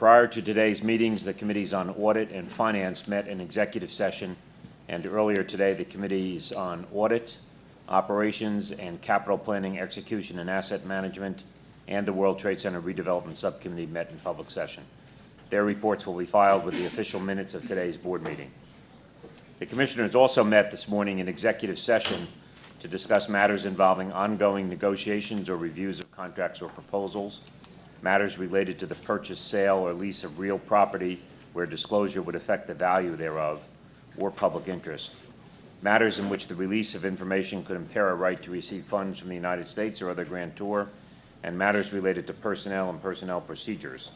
Prior to today's meetings, the Committees on Audit and Finance met in executive session, and earlier today, the Committees on Audit, Operations, and Capital Planning, Execution, and Asset Management, and the World Trade Center Redevelopment Subcommittee met in public session. Their reports will be filed with the official minutes of today's board meeting. The Commissioners also met this morning in executive session to discuss matters involving ongoing negotiations or reviews of contracts or proposals, matters related to the purchase, sale, or lease of real property where disclosure would affect the value thereof, or public interest, matters in which the release of information could impair a right to receive funds from the United States or other grantor, and matters related to personnel and personnel procedures,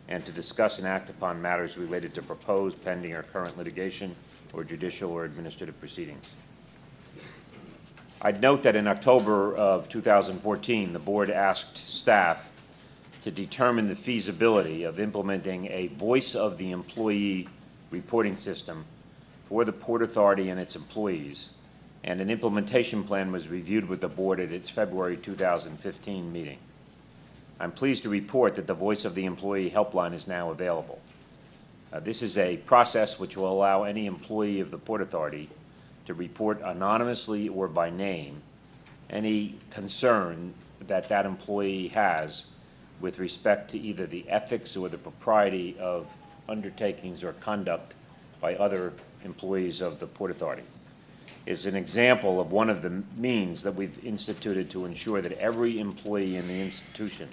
and to discuss and act upon matters related to proposed, pending, or current litigation or judicial or administrative proceedings. I'd note that in October of 2014, the board asked staff to determine the feasibility of implementing a voice of the employee reporting system for the Port Authority and its employees, and an implementation plan was reviewed with the board at its February 2015 meeting. I'm pleased to report that the Voice of the Employee helpline is now available. This is a process which will allow any employee of the Port Authority to report anonymously or by name any concern that that employee has with respect to either the ethics or the propriety of undertakings or conduct by other employees of the Port Authority. It's an example of one of the means that we've instituted to ensure that every employee in the institution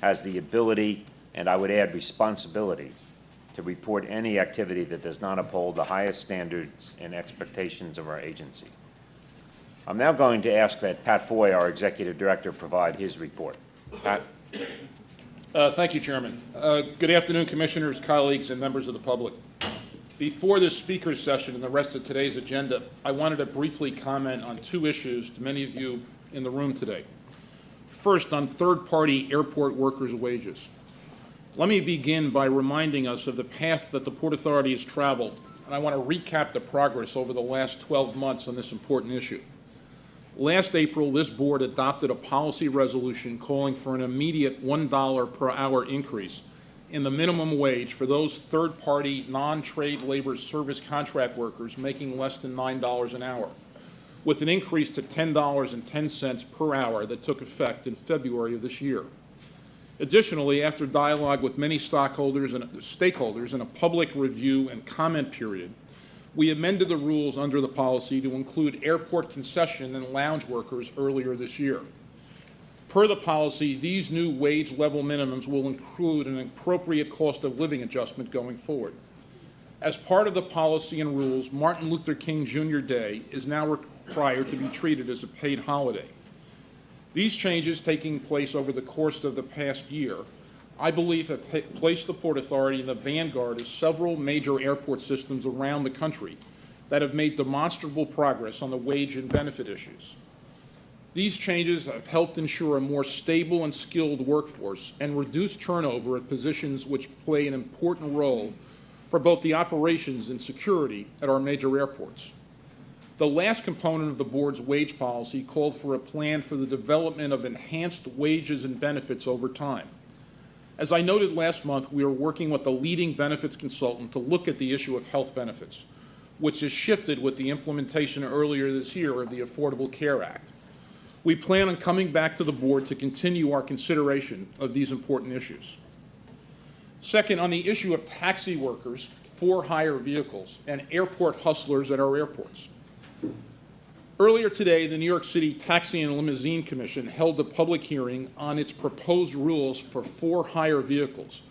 has the ability, and I would add responsibility, to report any activity that does not uphold the highest standards and expectations of our agency. I'm now going to ask that Pat Foy, our Executive Director, provide his report. Pat? Thank you, Chairman. Good afternoon, Commissioners, colleagues, and members of the public. Before this speaker's session and the rest of today's agenda, I wanted to briefly comment on two issues to many of you in the room today. First, on third-party airport workers' wages. Let me begin by reminding us of the path that the Port Authority has traveled, and I want to recap the progress over the last 12 months on this important issue. Last April, this board adopted a policy resolution calling for an immediate $1 per hour increase in the minimum wage for those third-party non-trade labor service contract workers making less than $9 an hour, with an increase to $10.10 per hour that took effect in February of this year. Additionally, after dialogue with many stakeholders in a public review and comment period, we amended the rules under the policy to include airport concession and lounge workers earlier this year. Per the policy, these new wage level minimums will include an appropriate cost of living adjustment going forward. As part of the policy and rules, Martin Luther King Jr. Day is now required to be treated as a paid holiday. These changes taking place over the course of the past year, I believe, have placed the Port Authority in the vanguard of several major airport systems around the country that have made demonstrable progress on the wage and benefit issues. These changes have helped ensure a more stable and skilled workforce and reduce turnover at positions which play an important role for both the operations and security at our major airports. The last component of the board's wage policy called for a plan for the development of enhanced wages and benefits over time. As I noted last month, we are working with a leading benefits consultant to look at the issue of health benefits, which has shifted with the implementation earlier this year of the Affordable Care Act. We plan on coming back to the board to continue our consideration of these important issues. Second, on the issue of taxi workers, for-hire vehicles, and airport hustlers at our airports. Earlier today, the New York City Taxi and Limousine Commission held a public hearing on its proposed rules for for-hire vehicles,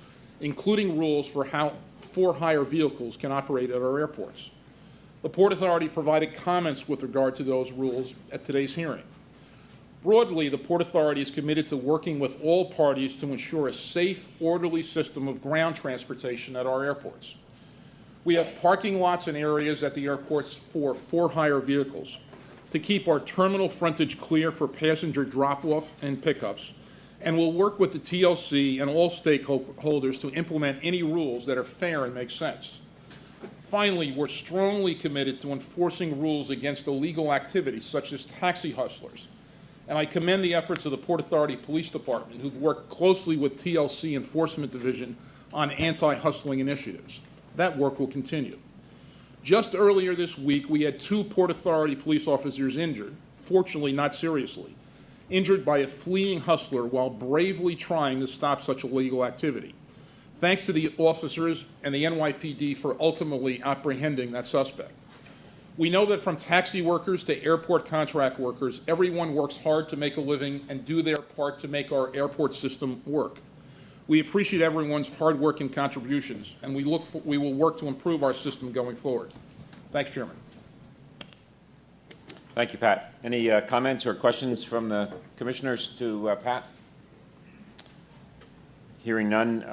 including rules for how for-hire vehicles can operate at our airports. The Port Authority provided comments with regard to those rules at today's hearing. Broadly, the Port Authority is committed to working with all parties to ensure a safe, orderly system of ground transportation at our airports. We have parking lots and areas at the airports for for-hire vehicles to keep our terminal frontage clear for passenger drop-off and pickups, and we'll work with the TLC and all stakeholders to implement any rules that are fair and make sense. Finally, we're strongly committed to enforcing rules against illegal activities such as taxi hustlers, and I commend the efforts of the Port Authority Police Department, who've worked closely with TLC Enforcement Division on anti-hustling initiatives. That work will continue. Just earlier this week, we had 2 Port Authority police officers injured, fortunately not seriously, injured by a fleeing hustler while bravely trying to stop such illegal activity. Thanks to the officers and the NYPD for ultimately apprehending that suspect. We know that from taxi workers to airport contract workers, everyone works hard to make a living and do their part to make our airport system work. We appreciate everyone's hard work and contributions, and we will work to improve our system going forward. Thanks, Chairman. Thank you, Pat. Any comments or questions from the commissioners to Pat? Hearing none,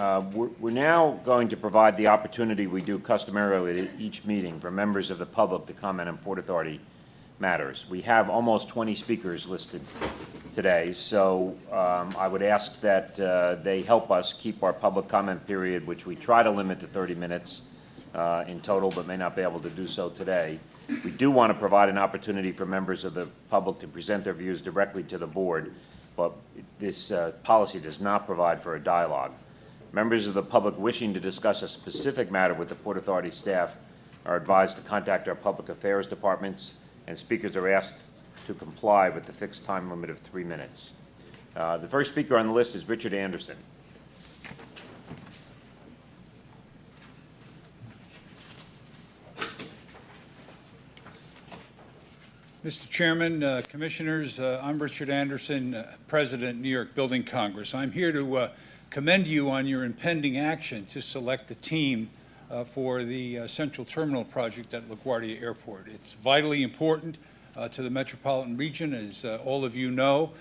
we're now going to provide the opportunity we do customarily at each meeting for members of the public to comment on Port Authority matters. We have almost 20 speakers listed today, so I would ask that they help us keep our public comment period, which we try to limit to 30 minutes in total, but may not be able to do so today. We do want to provide an opportunity for members of the public to present their views directly to the board, but this policy does not provide for a dialogue. Members of the public wishing to discuss a specific matter with the Port Authority staff are advised to contact our public affairs departments, and speakers are asked to comply with the fixed time limit of 3 minutes. The first speaker on the list is Richard Anderson. Mr. Chairman, Commissioners, I'm Richard Anderson, President, New York Building Congress. I'm here to commend you on your impending action to select the team for the Central Terminal project at LaGuardia Airport. It's vitally important to the metropolitan region, as all of you know.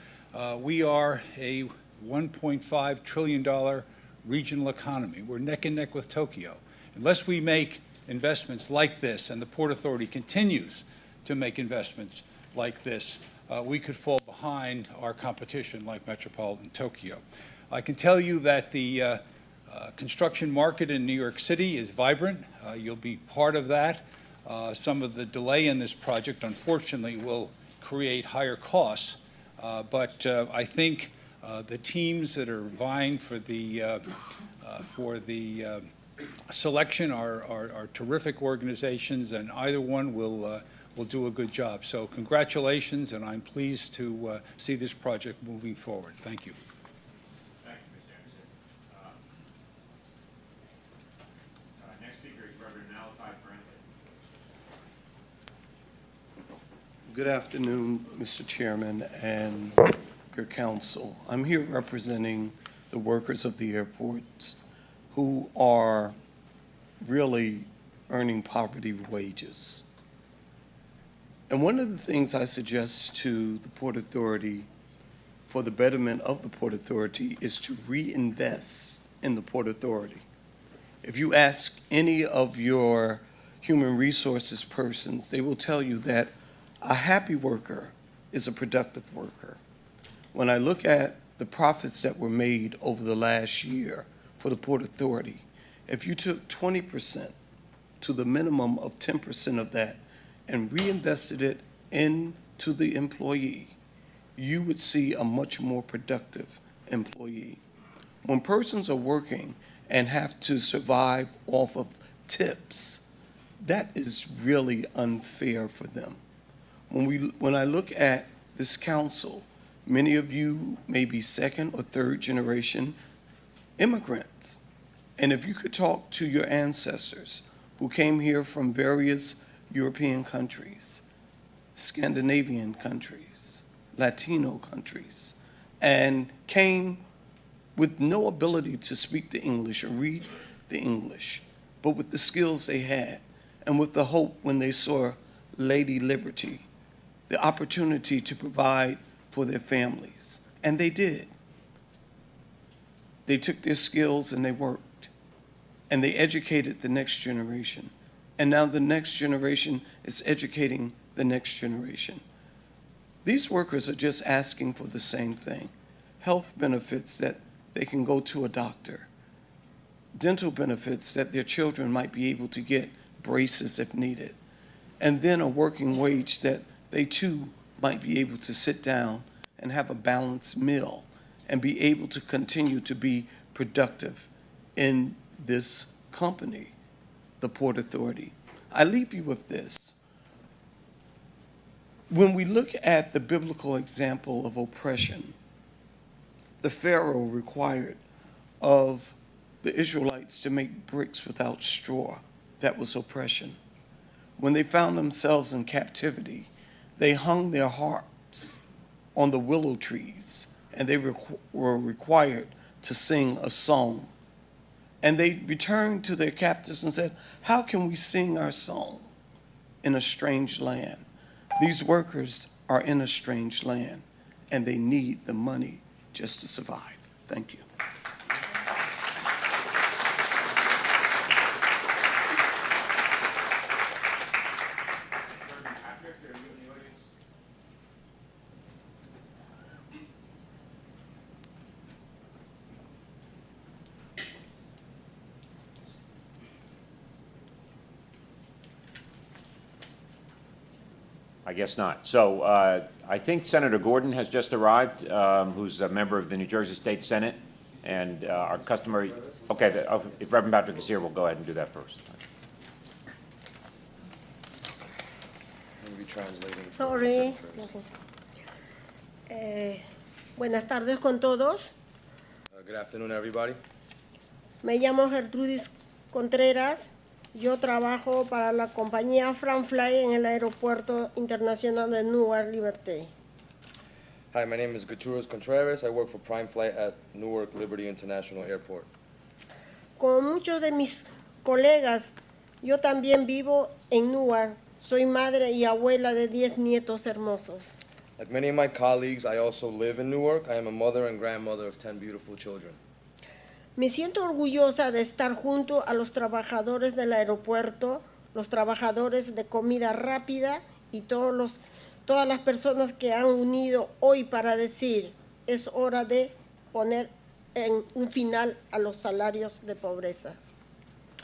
We are a $1.5 trillion regional economy. We're neck and neck with Tokyo. Unless we make investments like this, and the Port Authority continues to make investments like this, we could fall behind our competition like metropolitan Tokyo. I can tell you that the construction market in New York City is vibrant. You'll be part of that. Some of the delay in this project, unfortunately, will create higher costs, but I think the teams that are vying for the selection are terrific organizations, and either one will do a good job. So congratulations, and I'm pleased to see this project moving forward. Thank you. Thank you, Mr. Anderson. Next speaker is Reverend Malachi Brantley. Good afternoon, Mr. Chairman and your council. I'm here representing the workers of the airports who are really earning poverty wages. And one of the things I suggest to the Port Authority for the betterment of the Port Authority is to reinvest in the Port Authority. If you ask any of your human resources persons, they will tell you that a happy worker is a productive worker. When I look at the profits that were made over the last year for the Port Authority, if you took 20% to the minimum of 10% of that and reinvested it into the employee, you would see a much more productive employee. When persons are working and have to survive off of tips, that is really unfair for them. When I look at this council, many of you may be second or third generation immigrants. And if you could talk to your ancestors who came here from various European countries, Scandinavian countries, Latino countries, and came with no ability to speak the English or read the English, but with the skills they had, and with the hope when they saw Lady Liberty, the opportunity to provide for their families. And they did. They took their skills and they worked, and they educated the next generation. And now the next generation is educating the next generation. These workers are just asking for the same thing: health benefits, that they can go to a doctor, dental benefits, that their children might be able to get braces if needed, and then a working wage that they too might be able to sit down and have a balanced meal and be able to continue to be productive in this company, the Port Authority. I leave you with this. When we look at the biblical example of oppression, the Pharaoh required of the Israelites to make bricks without straw. That was oppression. When they found themselves in captivity, they hung their harps on the willow trees, and they were required to sing a song. And they returned to their captors and said, "How can we sing our song in a strange land?" These workers are in a strange land, and they need the money just to survive. Thank you. I guess not. So I think Senator Gordon has just arrived, who's a member of the New Jersey State Senate, and our customary, okay, if Reverend Patrick is here, we'll go ahead and do that first. Sorry. Buenas tardes con todos. Good afternoon, everybody. Me llamo Gertrudis Contreras. Yo trabajo para la compañía FranFly en el Aeropuerto Internacional de Newark Liberty. Hi, my name is Gertrudis Contreras. I work for Prime Flight at Newark Liberty International Airport. Como muchos de mis colegas, yo también vivo en Newark. Soy madre y abuela de 10 nietos hermosos. Like many of my colleagues, I also live in Newark. I am a mother and grandmother of 10 beautiful children. Me siento orgullosa de estar junto a los trabajadores del aeropuerto, los trabajadores de comida rápida y todas las personas que han unido hoy para decir, es hora de poner un final a los salarios de pobreza.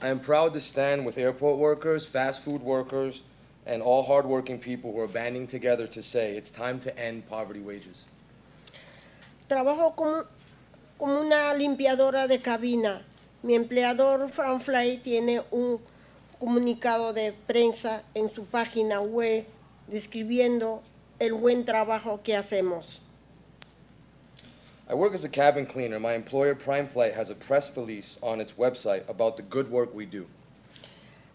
I am proud to stand with airport workers, fast food workers, and all hardworking people who are banding together to say it's time to end poverty wages. Trabajo como una limpiadora de cabina. Mi empleador FranFly tiene un comunicado de prensa en su página web describiendo el buen trabajo que hacemos. I work as a cabin cleaner. My employer, Prime Flight, has a press release on its website about the good work we do.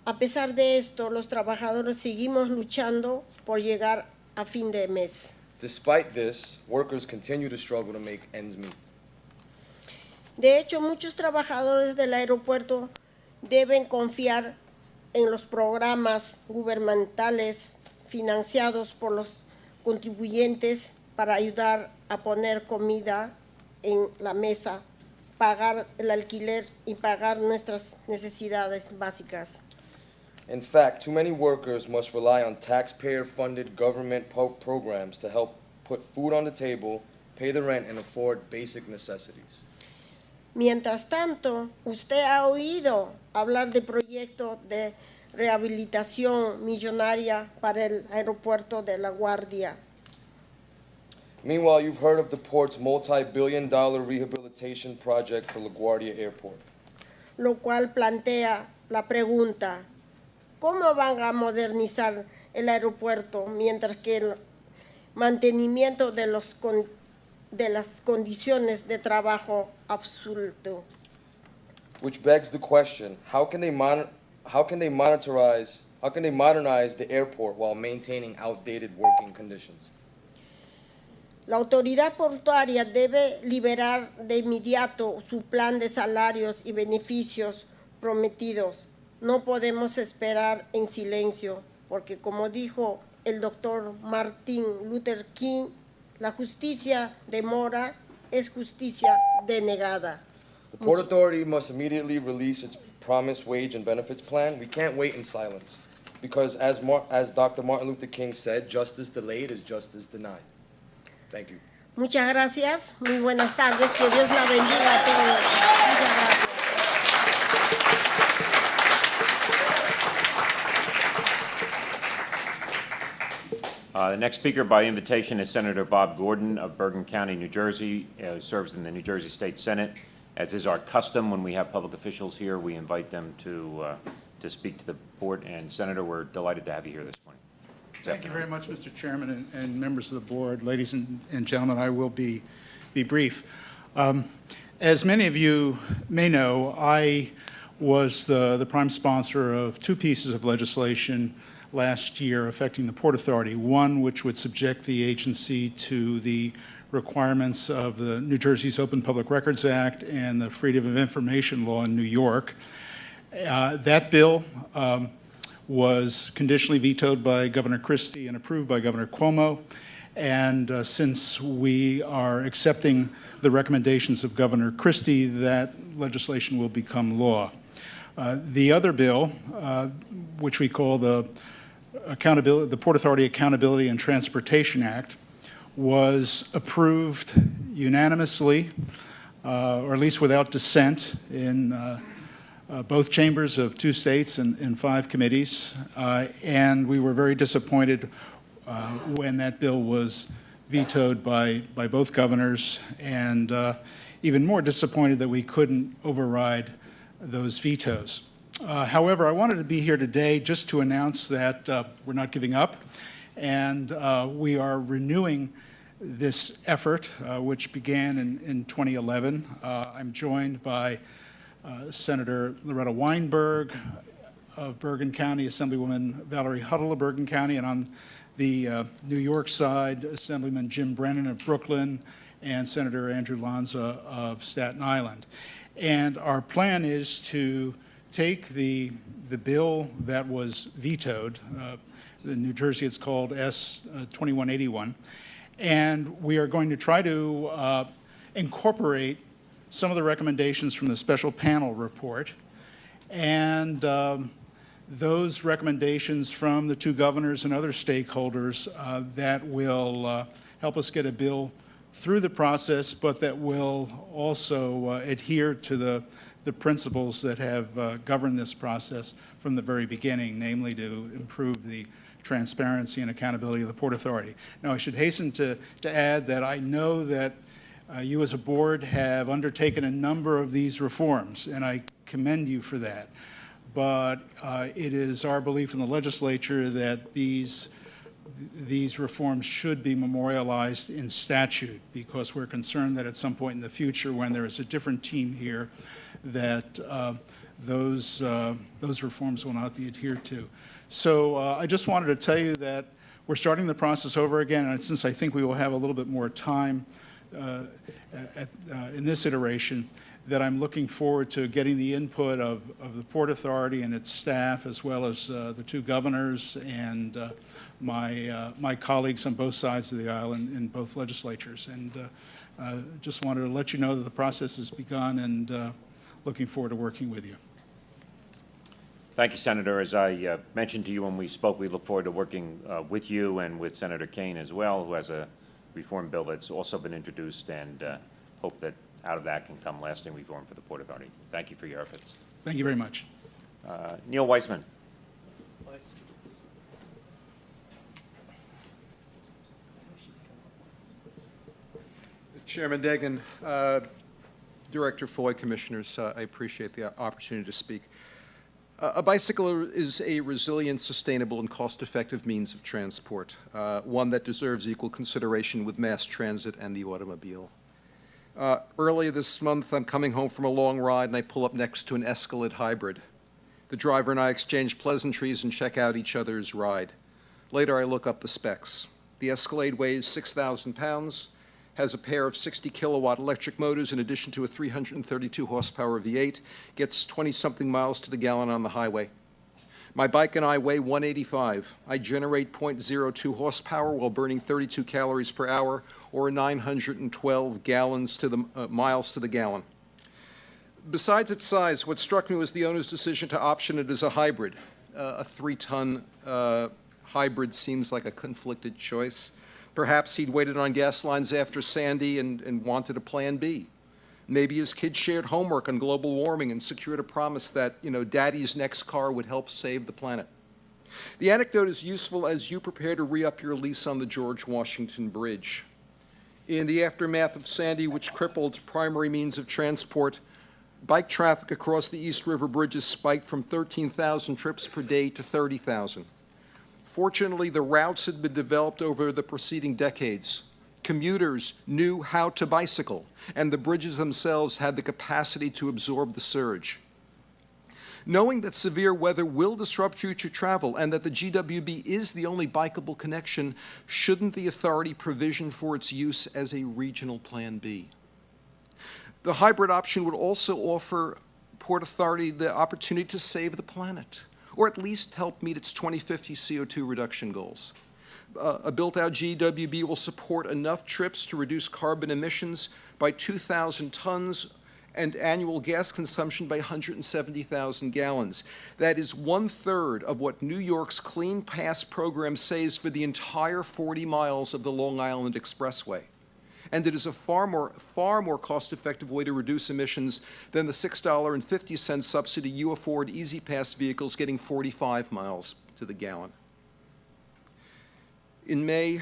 A pesar de esto, los trabajadores seguimos luchando por llegar a fin de mes. Despite this, workers continue to struggle to make ends meet. De hecho, muchos trabajadores del aeropuerto deben confiar en los programas gubernamentales financiados por los contribuyentes para ayudar a poner comida en la mesa, pagar el alquiler y pagar nuestras necesidades básicas. In fact, too many workers must rely on taxpayer-funded government programs to help put food on the table, pay the rent, and afford basic necessities. Mientras tanto, usted ha oído hablar de proyectos de rehabilitación millonaria para el aeropuerto de La Guardia. Meanwhile, you've heard of the port's multi-billion-dollar rehabilitation project for LaGuardia Airport, Lo cual plantea la pregunta, ¿cómo van a modernizar el aeropuerto mientras que el mantenimiento de las condiciones de trabajo absoluto? which begs the question, how can they modernize the airport while maintaining outdated working conditions? La autoridad portuaria debe liberar de inmediato su plan de salarios y beneficios prometidos. No podemos esperar en silencio, porque como dijo el doctor Martin Luther King, la justicia demora es justicia denegada. The Port Authority must immediately release its promised wage and benefits plan. We can't wait in silence, because as Dr. Martin Luther King said, justice delayed is justice denied. Thank you. Muchas gracias, muy buenas tardes, que Dios la bendiga a todos. Muchas gracias. The next speaker by invitation is Senator Bob Gordon of Bergen County, New Jersey, serves in the New Jersey State Senate, As is our custom when we have public officials here, we invite them to speak to the board. And Senator, we're delighted to have you here this morning. Thank you very much, Mr. Chairman and members of the board. Ladies and gentlemen, I will be brief. As many of you may know, I was the prime sponsor of two pieces of legislation last year affecting the Port Authority. One which would subject the agency to the requirements of the New Jersey's Open Public Records Act and the Freedom of Information Law in New York. That bill was conditionally vetoed by Governor Christie and approved by Governor Cuomo. And since we are accepting the recommendations of Governor Christie, that legislation will become law. The other bill, which we call the Port Authority Accountability and Transportation Act, was approved unanimously, or at least without dissent, in both chambers of 2 states and 5 committees. And we were very disappointed when that bill was vetoed by both governors, and even more disappointed that we couldn't override those vetoes. However, I wanted to be here today just to announce that we're not giving up, and we are renewing this effort, which began in 2011. I'm joined by Senator Loretta Weinberg of Bergen County, Assemblywoman Valerie Huddle of Bergen County, and on the New York side, Assemblyman Jim Brennan of Brooklyn and Senator Andrew Lanza of Staten Island. And our plan is to take the bill that was vetoed, in New Jersey it's called S-2181, and we are going to try to incorporate some of the recommendations from the special panel report, and those recommendations from the 2 governors and other stakeholders that will help us get a bill through the process, but that will also adhere to the principles that have governed this process from the very beginning, namely to improve the transparency and accountability of the Port Authority. Now, I should hasten to add that I know that you as a board have undertaken a number of these reforms, and I commend you for that. But it is our belief in the legislature that these reforms should be memorialized in statute, because we're concerned that at some point in the future, when there is a different team here, that those reforms will not be adhered to. So I just wanted to tell you that we're starting the process over again, and since I think we will have a little bit more time in this iteration, that I'm looking forward to getting the input of the Port Authority and its staff, as well as the 2 governors and my colleagues on both sides of the aisle in both legislatures. And just wanted to let you know that the process has begun, and looking forward to working with you. Thank you, Senator. As I mentioned to you when we spoke, we look forward to working with you and with Senator Kaine as well, who has a reform bill that's also been introduced, and hope that out of that can come lasting reform for the Port Authority. Thank you for your efforts. Thank you very much. Neil Weissman. Chairman Degan, Director Foy, Commissioners, I appreciate the opportunity to speak. A bicycle is a resilient, sustainable, and cost-effective means of transport, one that deserves equal consideration with mass transit and the automobile. Earlier this month, I'm coming home from a long ride, and I pull up next to an Escalade hybrid. The driver and I exchange pleasantries and check out each other's ride. Later, I look up the specs. The Escalade weighs 6,000 pounds, has a pair of 60-kilowatt electric motors in addition to a 332-horsepower V8, gets 20-something miles to the gallon on the highway. My bike and I weigh 185. I generate 0.02 horsepower while burning 32 calories per hour, or 912 gallons to the miles to the gallon. Besides its size, what struck me was the owner's decision to option it as a hybrid. A 3-ton hybrid seems like a conflicted choice. Perhaps he'd waited on gas lines after Sandy and wanted a plan B. Maybe his kids shared homework on global warming and secured a promise that, Daddy's next car would help save the planet. The anecdote is useful as you prepare to re-up your lease on the George Washington Bridge. In the aftermath of Sandy, which crippled primary means of transport, bike traffic across the East River bridges spiked from 13,000 trips per day to 30,000. Fortunately, the routes had been developed over the preceding decades. Commuters knew how to bicycle, and the bridges themselves had the capacity to absorb the surge. Knowing that severe weather will disrupt future travel and that the GWB is the only bikeable connection, shouldn't the authority provision for its use as a regional Plan B? The hybrid option would also offer Port Authority the opportunity to save the planet, or at least help meet its 2050 CO2 reduction goals. A built-out GWB will support enough trips to reduce carbon emissions by 2,000 tons and annual gas consumption by 170,000 gallons. That is 1/3 of what New York's Clean Pass program saves for the entire 40 miles of the Long Island Expressway. And it is a far more cost-effective way to reduce emissions than the $6.50 subsidy you afford Easy Pass vehicles getting 45 miles to the gallon. In May,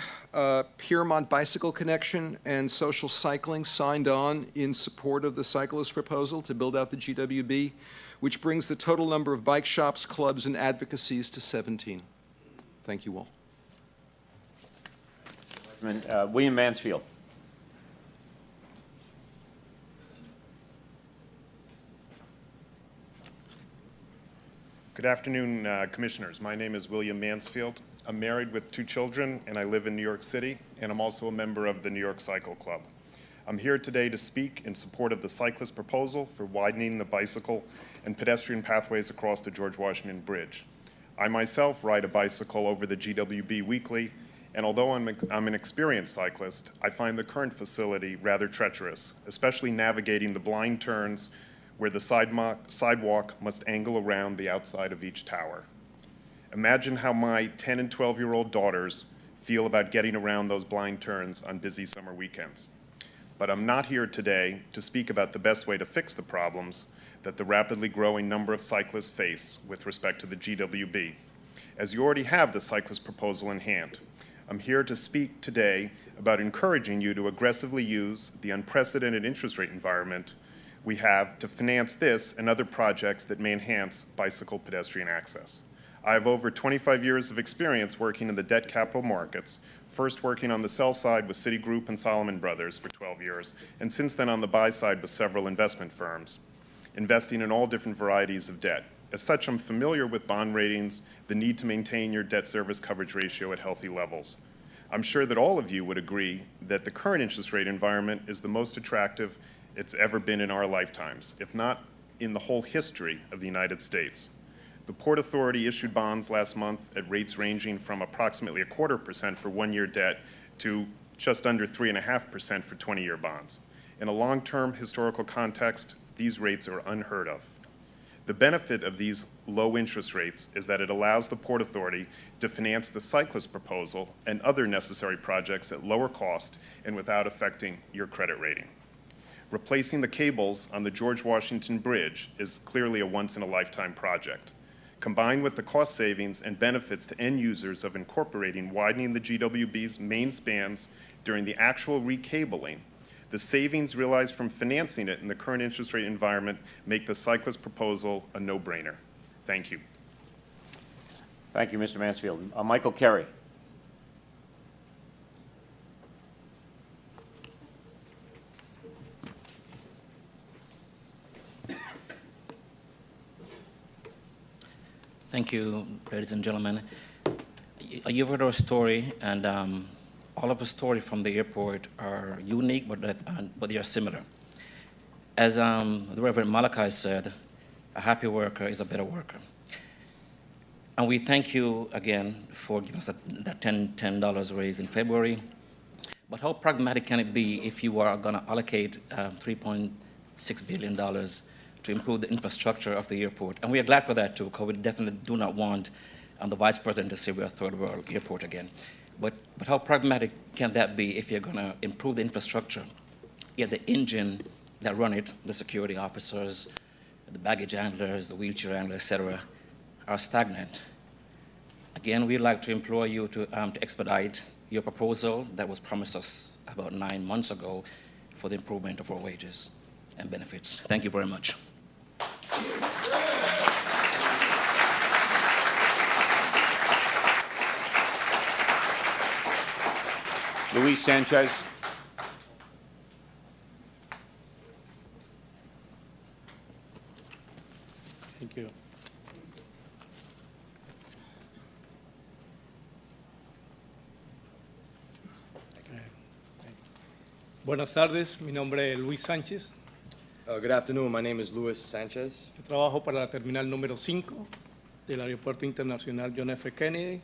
Piermont Bicycle Connection and Social Cycling signed on in support of the cyclist proposal to build out the GWB, which brings the total number of bike shops, clubs, and advocacies to 17. Thank you all. William Mansfield. Good afternoon, Commissioners. My name is William Mansfield. I'm married with 2 children, and I live in New York City, and I'm also a member of the New York Cycle Club. I'm here today to speak in support of the cyclist proposal for widening the bicycle and pedestrian pathways across the George Washington Bridge. I myself ride a bicycle over the GWB weekly, and although I'm an experienced cyclist, I find the current facility rather treacherous, especially navigating the blind turns where the sidewalk must angle around the outside of each tower. Imagine how my 10 and 12-year-old daughters feel about getting around those blind turns on busy summer weekends. But I'm not here today to speak about the best way to fix the problems that the rapidly growing number of cyclists face with respect to the GWB, as you already have the cyclist proposal in hand. I'm here to speak today about encouraging you to aggressively use the unprecedented interest rate environment we have to finance this and other projects that may enhance bicycle pedestrian access. I have over 25 years of experience working in the debt capital markets, first working on the sell side with Citigroup and Salomon Brothers for 12 years, and since then on the buy side with several investment firms, investing in all different varieties of debt. As such, I'm familiar with bond ratings, the need to maintain your debt service coverage ratio at healthy levels. I'm sure that all of you would agree that the current interest rate environment is the most attractive it's ever been in our lifetimes, if not in the whole history of the United States. The Port Authority issued bonds last month at rates ranging from approximately 0.25% for one-year debt to just under 3.5% for 20-year bonds. In a long-term historical context, these rates are unheard of. The benefit of these low interest rates is that it allows the Port Authority to finance the cyclist proposal and other necessary projects at lower cost and without affecting your credit rating. Replacing the cables on the George Washington Bridge is clearly a once-in-a-lifetime project. Combined with the cost savings and benefits to end users of incorporating widening the GWB's main spans during the actual recabling, the savings realized from financing it in the current interest rate environment make the cyclist proposal a no-brainer. Thank you. Thank you, Mr. Mansfield. Michael Kerry. Thank you, ladies and gentlemen. You've heard our story, and all of the stories from the airport are unique, but they are similar. As the Reverend Malachi said, a happy worker is a better worker. And we thank you again for giving us that $10 raise in February. But how pragmatic can it be if you are going to allocate $3.6 billion to improve the infrastructure of the airport? And we are glad for that too, because we definitely do not want the Vice President to say we're a third world airport again. But how pragmatic can that be if you're going to improve the infrastructure, yet the engine that run it, the security officers, the baggage handlers, the wheelchair handlers, et cetera, are stagnant? Again, we'd like to implore you to expedite your proposal that was promised us about 9 months ago for the improvement of our wages and benefits. Thank you very much. Luis Sanchez. Thank you. Buenas tardes, mi nombre es Luis Sánchez. Good afternoon, my name is Luis Sanchez. Yo trabajo para la terminal número 5 del Aeropuerto Internacional John F. Kennedy.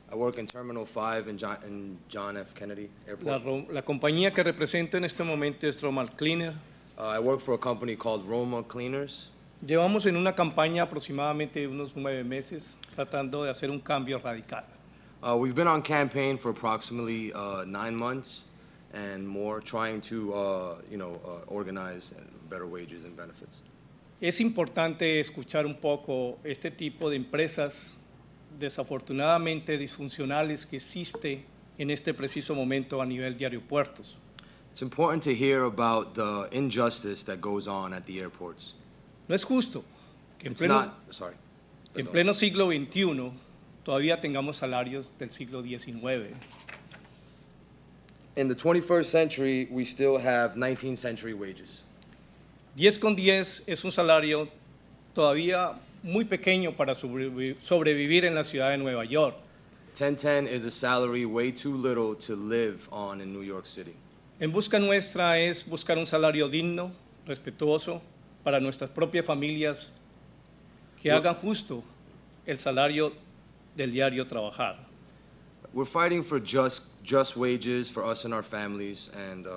I work in Terminal 5 in John F. Kennedy Airport. La compañía que represento en este momento es Romal Cleaner. I work for a company called Roma Cleaners. Llevamos en una campaña aproximadamente unos 9 meses tratando de hacer un cambio radical. We've been on campaign for approximately 9 months and more, trying to, organize better wages and benefits. Es importante escuchar un poco este tipo de empresas desafortunadamente disfuncionales que existe en este preciso momento a nivel de aeropuertos. It's important to hear about the injustice that goes on at the airports. No es justo que It's not, sorry. en pleno siglo XXI todavía tengamos salarios del siglo XIX. In the 21st century, we still have 19th century wages. 10,10 es un salario todavía muy pequeño para sobrevivir en la ciudad de Nueva York. 1010 is a salary way too little to live on in New York City. En busca nuestra es buscar un salario digno, respetuoso, para nuestras propias familias que hagan justo el salario del diario trabajar. We're fighting for just wages for us and our families, and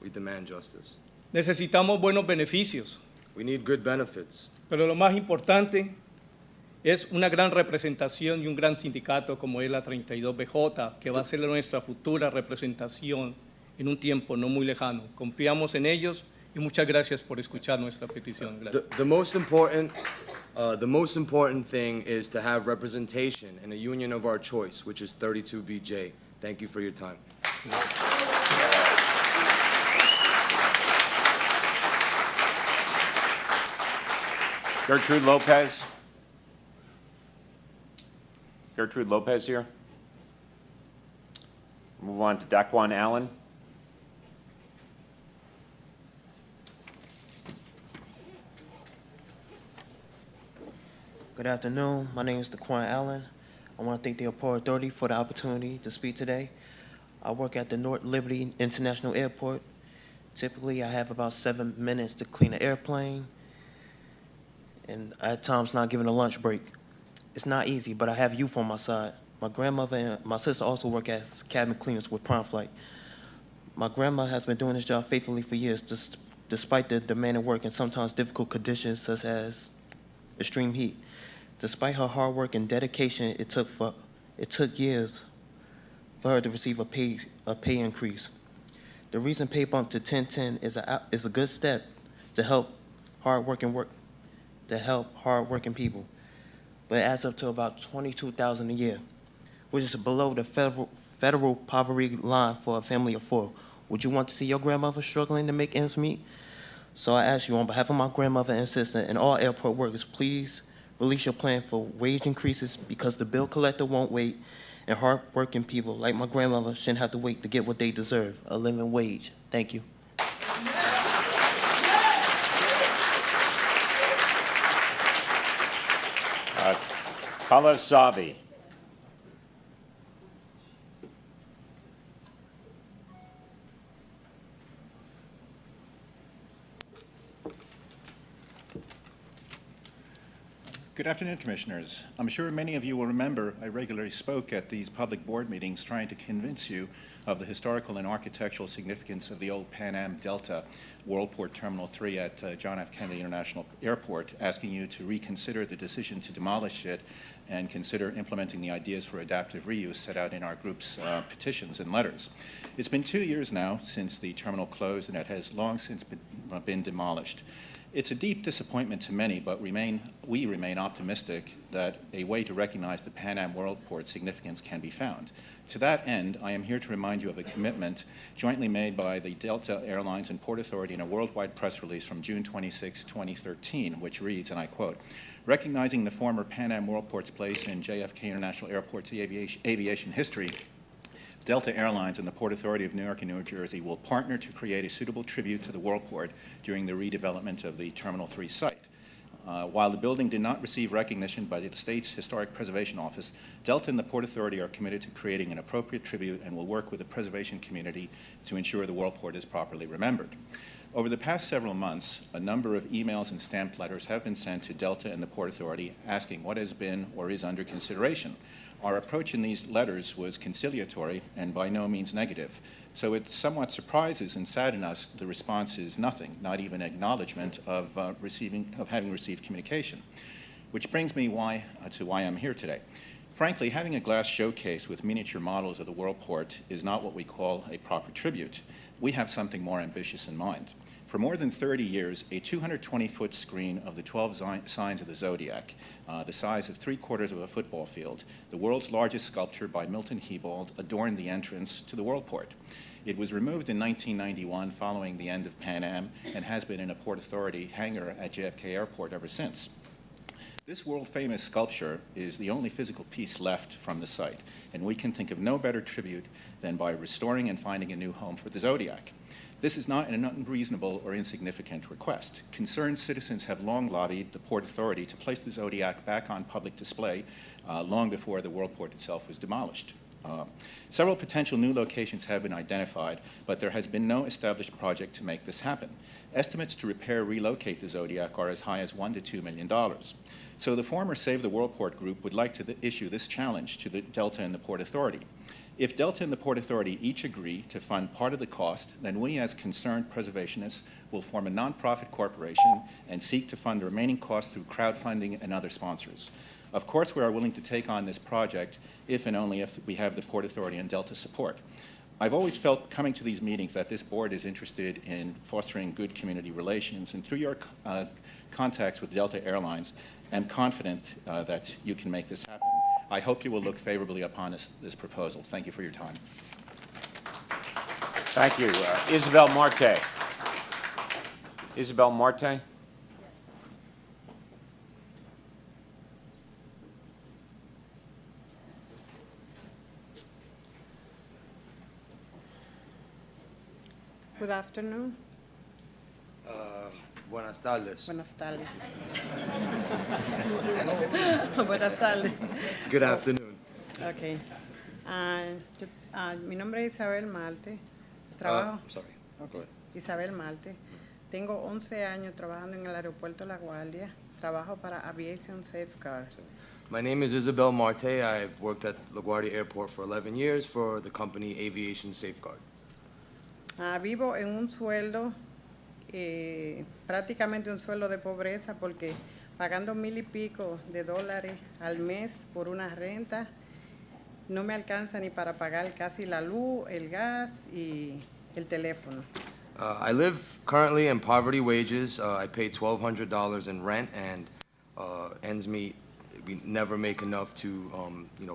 we demand justice. Necesitamos buenos beneficios, We need good benefits. pero lo más importante es una gran representación y un gran sindicato como es la 32BJ, que va a ser nuestra futura representación en un tiempo no muy lejano. Confiamos en ellos y muchas gracias por escuchar nuestra petición. Gracias. The most important thing is to have representation in a union of our choice, which is 32BJ. Thank you for your time. Gertrude Lopez. Gertrude Lopez here. Move on to Daquan Allen. Good afternoon. My name is Daquan Allen. I want to thank the Airport Authority for the opportunity to speak today. I work at the North Liberty International Airport. Typically, I have about 7 minutes to clean an airplane, and at times not given a lunch break. It's not easy, but I have youth on my side. My grandmother and my sister also work as cabin cleaners with Prime Flight. My grandma has been doing this job faithfully for years, despite the demanding work and sometimes difficult conditions such as extreme heat. Despite her hard work and dedication, it took years for her to receive a pay increase. The recent pay bump to 1010 is a good step to help hardworking people, but it adds up to about $22,000 a year, which is below the federal poverty line for a family of 4. Would you want to see your grandmother struggling to make ends meet? So I ask you, on behalf of my grandmother and sister and all airport workers, please release your plan for wage increases, because the bill collector won't wait, and hard-working people like my grandmother shouldn't have to wait to get what they deserve, a living wage. Thank you. Kala Savi. Good afternoon, Commissioners. I'm sure many of you will remember I regularly spoke at these public board meetings trying to convince you of the historical and architectural significance of the old Pan Am Delta Worldport Terminal 3 at John F. Kennedy International Airport, asking you to reconsider the decision to demolish it and consider implementing the ideas for adaptive reuse set out in our group's petitions and letters. It's been 2 years now since the terminal closed, and it has long since been demolished. It's a deep disappointment to many, but we remain optimistic that a way to recognize the Pan Am Worldport significance can be found. To that end, I am here to remind you of a commitment jointly made by the Delta Airlines and Port Authority in a worldwide press release from June 26, 2013, which reads, and I quote, "Recognizing the former Pan Am Worldport's place in JFK International Airport's aviation history, Delta Airlines and the Port Authority of New York and New Jersey will partner to create a suitable tribute to the Worldport during the redevelopment of the Terminal 3 site. While the building did not receive recognition by the state's Historic Preservation Office, Delta and the Port Authority are committed to creating an appropriate tribute and will work with the preservation community to ensure the Worldport is properly remembered. Over the past several months, a number of emails and stamped letters have been sent to Delta and the Port Authority asking what has been or is under consideration. Our approach in these letters was conciliatory and by no means negative. So it somewhat surprises and saddens us the response is nothing, not even acknowledgement of having received communication. Which brings me to why I'm here today. Frankly, having a glass showcase with miniature models of the Worldport is not what we call a proper tribute. We have something more ambitious in mind. For more than 30 years, a 220-foot screen of the 12 signs of the zodiac, the size of 3/4 of a football field, the world's largest sculpture by Milton Hebald, adorned the entrance to the Worldport. It was removed in 1991 following the end of Pan Am and has been in a Port Authority hangar at JFK Airport ever since. This world-famous sculpture is the only physical piece left from the site, and we can think of no better tribute than by restoring and finding a new home for the Zodiac. This is not an unreasonable or insignificant request. Concerned citizens have long lobbied the Port Authority to place the Zodiac back on public display long before the Worldport itself was demolished. Several potential new locations have been identified, but there has been no established project to make this happen. Estimates to repair relocate the Zodiac are as high as $1 to $2 million. So the former Save the Worldport group would like to issue this challenge to the Delta and the Port Authority. If Delta and the Port Authority each agree to fund part of the cost, then we as concerned preservationists will form a nonprofit corporation and seek to fund the remaining costs through crowdfunding and other sponsors. Of course, we are willing to take on this project if and only if we have the Port Authority and Delta support. I've always felt coming to these meetings that this board is interested in fostering good community relations, and through your contacts with Delta Airlines, I'm confident that you can make this happen. I hope you will look favorably upon this proposal. Thank you for your time. Thank you. Isabel Marte. Isabel Marte? Good afternoon. Buenas tardes. Buenas tardes. Buenas tardes. Good afternoon. Okay. Mi nombre es Isabel Marte. Trabajo. Sorry. Go ahead. Isabel Marte. Tengo 11 años trabajando en el aeropuerto La Guardia. Trabajo para Aviation Safeguard. My name is Isabel Marte. I've worked at LaGuardia Airport for 11 years for the company Aviation Safeguard. Vivo en un sueldo, prácticamente un sueldo de pobreza, porque pagando $1,000 y pico de dólares al mes por una renta, no me alcanza ni para pagar casi la luz, el gas y el teléfono. I live currently in poverty wages. I pay $1,200 in rent, and ends meet. We never make enough to,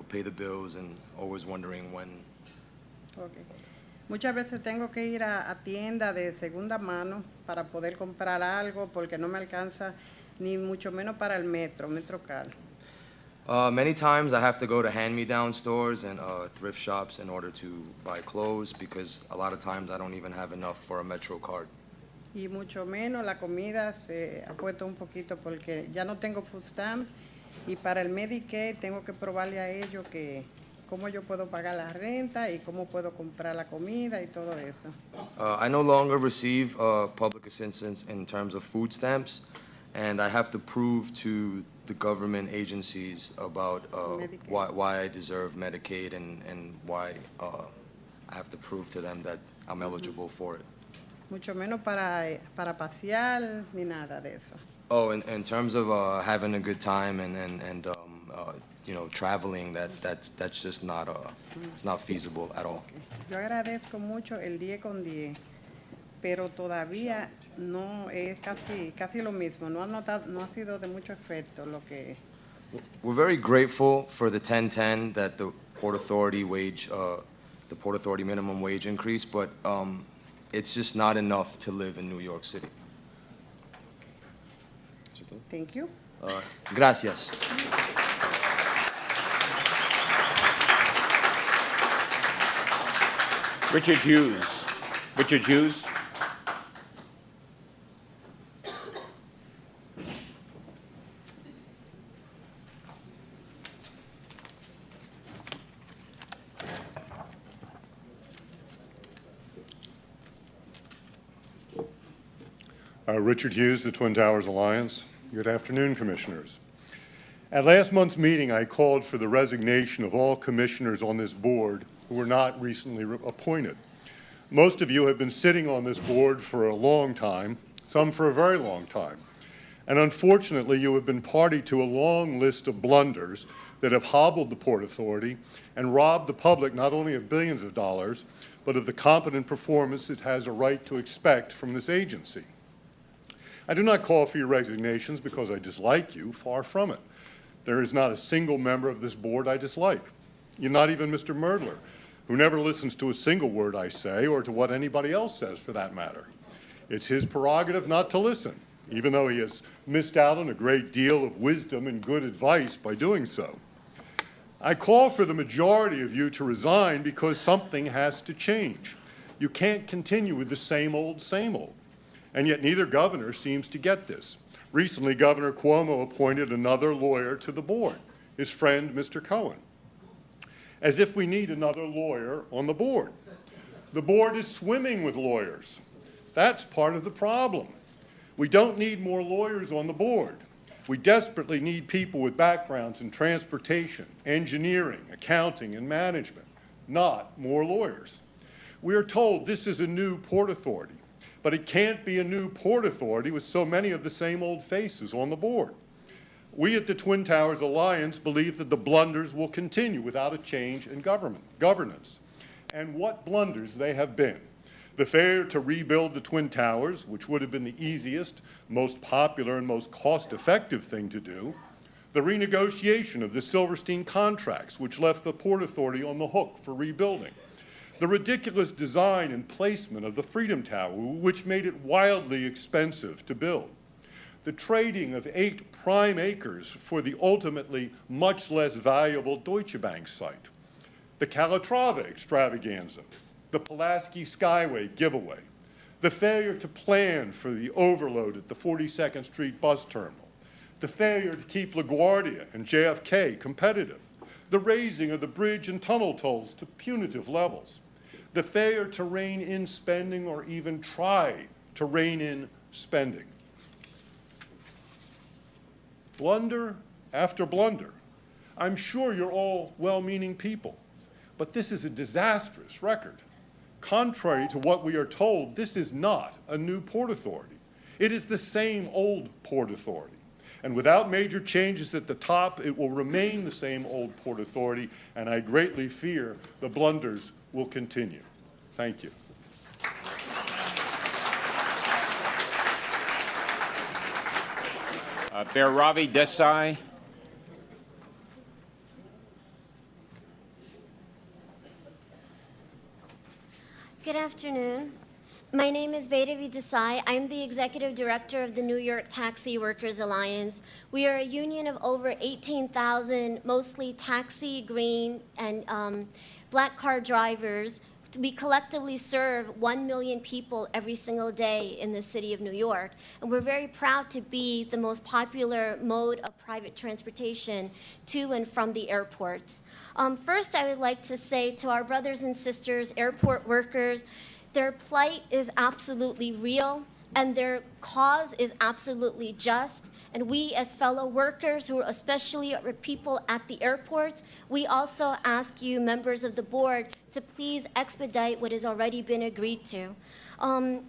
pay the bills, and always wondering when. Okay. Muchas veces tengo que ir a tiendas de segunda mano para poder comprar algo porque no me alcanza ni mucho menos para el MetroCard. Many times I have to go to hand-me-down stores and thrift shops in order to buy clothes because a lot of times I don't even have enough for a MetroCard. Y mucho menos la comida se ha puesto un poquito porque ya no tengo food stamp y para el Medicaid tengo que probarle a ellos que cómo yo puedo pagar la renta y cómo puedo comprar la comida y todo eso. I no longer receive public assistance in terms of food stamps, and I have to prove to the government agencies about why I deserve Medicaid and why I have to prove to them that I'm eligible for it. Mucho menos para pasear ni nada de eso. Oh, in terms of having a good time and traveling, that's just not it's not feasible at all. Yo agradezco mucho el 10 con 10, pero todavía no es casi lo mismo. No ha sido de mucho efecto lo que. We're very grateful for the 10-10 that the Port Authority minimum wage increase, but it's just not enough to live in New York City. Thank you. Gracias. Richard Hughes. Richard Hughes. Richard Hughes, the Twin Towers Alliance. Good afternoon, Commissioners. At last month's meeting, I called for the resignation of all commissioners on this board who were not recently appointed. Most of you have been sitting on this board for a long time, some for a very long time. And unfortunately, you have been party to a long list of blunders that have hobbled the Port Authority and robbed the public not only of billions of dollars, but of the competent performance it has a right to expect from this agency. I do not call for your resignations because I dislike you, far from it. There is not a single member of this board I dislike. You're not even Mr. Merdler, who never listens to a single word I say or to what anybody else says for that matter. It's his prerogative not to listen, even though he has missed out on a great deal of wisdom and good advice by doing so. I call for the majority of you to resign because something has to change. You can't continue with the same old, same old. And yet neither governor seems to get this. Recently, Governor Cuomo appointed another lawyer to the board, his friend, Mr. Cohen. As if we need another lawyer on the board. The board is swimming with lawyers. That's part of the problem. We don't need more lawyers on the board. We desperately need people with backgrounds in transportation, engineering, accounting, and management, not more lawyers. We are told this is a new Port Authority. But it can't be a new Port Authority with so many of the same old faces on the board. We at the Twin Towers Alliance believe that the blunders will continue without a change in governance. And what blunders they have been. The failure to rebuild the Twin Towers, which would have been the easiest, most popular, and most cost-effective thing to do. The renegotiation of the Silverstein contracts, which left the Port Authority on the hook for rebuilding. The ridiculous design and placement of the Freedom Tower, which made it wildly expensive to build. The trading of 8 prime acres for the ultimately much less valuable Deutsche Bank site. The Calatrava extravaganza. The Pulaski Skyway giveaway. The failure to plan for the overload at the 42nd Street bus terminal. The failure to keep LaGuardia and JFK competitive. The raising of the bridge and tunnel tolls to punitive levels. The failure to rein in spending or even try to rein in spending. Blunder after blunder. I'm sure you're all well-meaning people, but this is a disastrous record. Contrary to what we are told, this is not a new Port Authority. It is the same old Port Authority. And without major changes at the top, it will remain the same old Port Authority, and I greatly fear the blunders will continue. Thank you. Bhairavi Desai. Good afternoon. My name is Bhairavi Desai. I'm the executive director of the New York Taxi Workers Alliance. We are a union of over 18,000, mostly taxi, green, and black car drivers. We collectively serve 1 million people every single day in the city of New York. And we're very proud to be the most popular mode of private transportation to and from the airports. First, I would like to say to our brothers and sisters, airport workers, their plight is absolutely real, and their cause is absolutely just. And we, as fellow workers, who are especially people at the airports, we also ask you, members of the board, to please expedite what has already been agreed to. And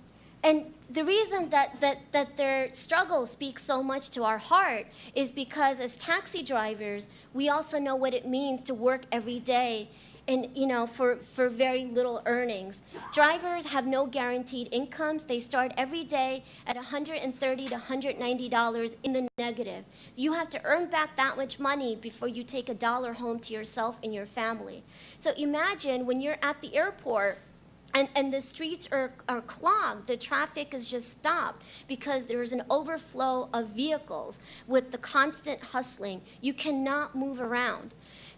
the reason that their struggle speaks so much to our heart is because as taxi drivers, we also know what it means to work every day and, for very little earnings. Drivers have no guaranteed incomes. They start every day at $130 to $190 in the negative. You have to earn back that much money before you take $1 home to yourself and your family. So imagine when you're at the airport and the streets are clogged, the traffic is just stopped because there's an overflow of vehicles with the constant hustling. You cannot move around.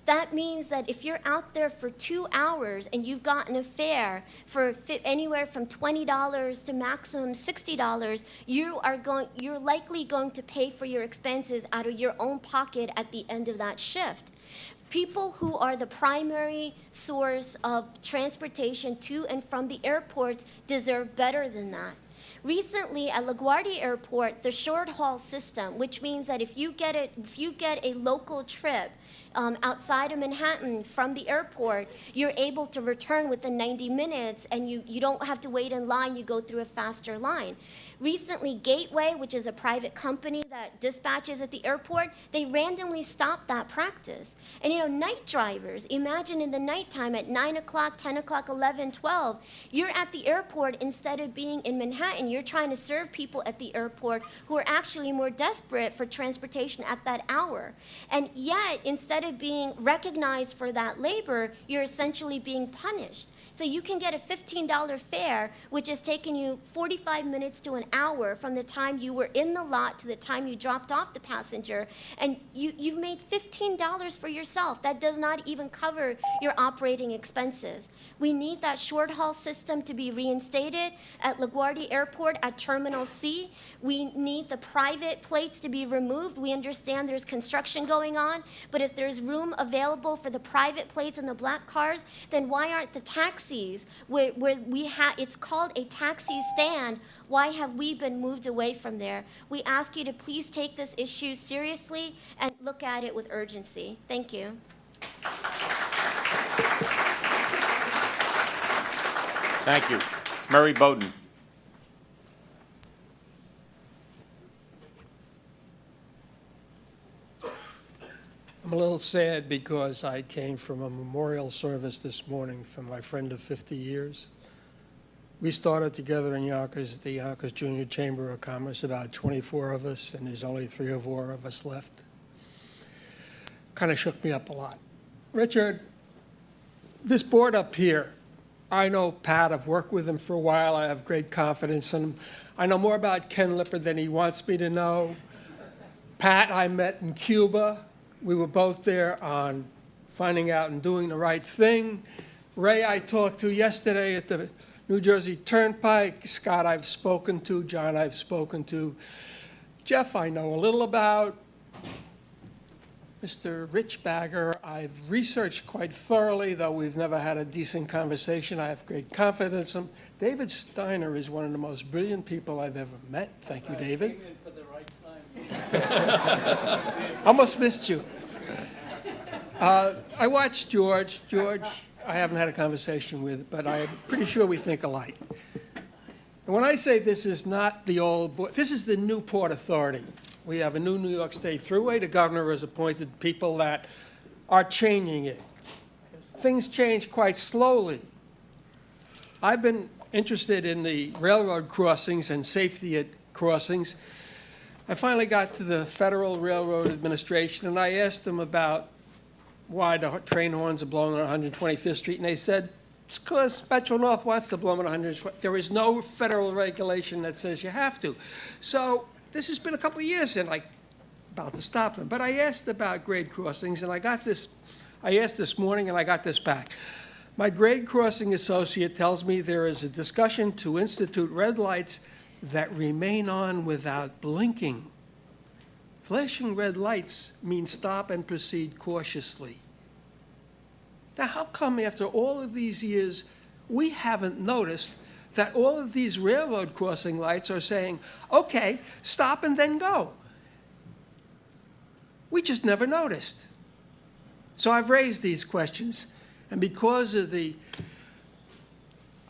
That means that if you're out there for 2 hours and you've gotten a fare for anywhere from $20 to maximum $60, you're likely going to pay for your expenses out of your own pocket at the end of that shift. People who are the primary source of transportation to and from the airports deserve better than that. Recently, at LaGuardia Airport, the short haul system, which means that if you get a local trip outside of Manhattan from the airport, you're able to return within 90 minutes, and you don't have to wait in line. You go through a faster line. Recently, Gateway, which is a private company that dispatches at the airport, they randomly stopped that practice. And night drivers, imagine in the nighttime at 9 o'clock, 10 o'clock, 11, 12, you're at the airport instead of being in Manhattan. You're trying to serve people at the airport who are actually more desperate for transportation at that hour. And yet, instead of being recognized for that labor, you're essentially being punished. So you can get a $15 fare, which has taken you 45 minutes to an hour from the time you were in the lot to the time you dropped off the passenger, and you've made $15 for yourself. That does not even cover your operating expenses. We need that short haul system to be reinstated at LaGuardia Airport at Terminal C. We need the private plates to be removed. We understand there's construction going on, but if there's room available for the private plates and the black cars, then why aren't the taxis where it's called a taxi stand, why have we been moved away from there? We ask you to please take this issue seriously and look at it with urgency. Thank you. Thank you. Murray Bowden. I'm a little sad because I came from a memorial service this morning for my friend of 50 years. We started together in Yonkers, the Yonkers Junior Chamber of Commerce, about 24 of us, and there's only 3 or 4 of us left. Kind of shook me up a lot. Richard, this board up here, I know Pat, I've worked with him for a while, I have great confidence in him. I know more about Ken Lippert than he wants me to know. Pat I met in Cuba. We were both there on finding out and doing the right thing. Ray I talked to yesterday at the New Jersey Turnpike. Scott I've spoken to. John I've spoken to. Jeff I know a little about. Mr. Rich Bagger I've researched quite thoroughly, though we've never had a decent conversation. I have great confidence in him. David Steiner is one of the most brilliant people I've ever met. Thank you, David. Came in for the right time. Almost missed you. I watched George. George, I haven't had a conversation with, but I'm pretty sure we think alike. And when I say this is not the old, this is the new Port Authority. We have a new New York State Thruway. The governor has appointed people that are changing it. Things change quite slowly. I've been interested in the railroad crossings and safety at crossings. I finally got to the Federal Railroad Administration, and I asked them about why the train horns are blowing on 125th Street, and they said, it's because Metro-North wants to blow them on 125th. There is no federal regulation that says you have to. So this has been a couple of years, and I'm about to stop them. But I asked about grade crossings, and I asked this morning, and I got this back. My grade crossing associate tells me there is a discussion to institute red lights that remain on without blinking. Flashing red lights means stop and proceed cautiously. Now, how come after all of these years, we haven't noticed that all of these railroad crossing lights are saying, okay, stop and then go? We just never noticed. So I've raised these questions, and because of the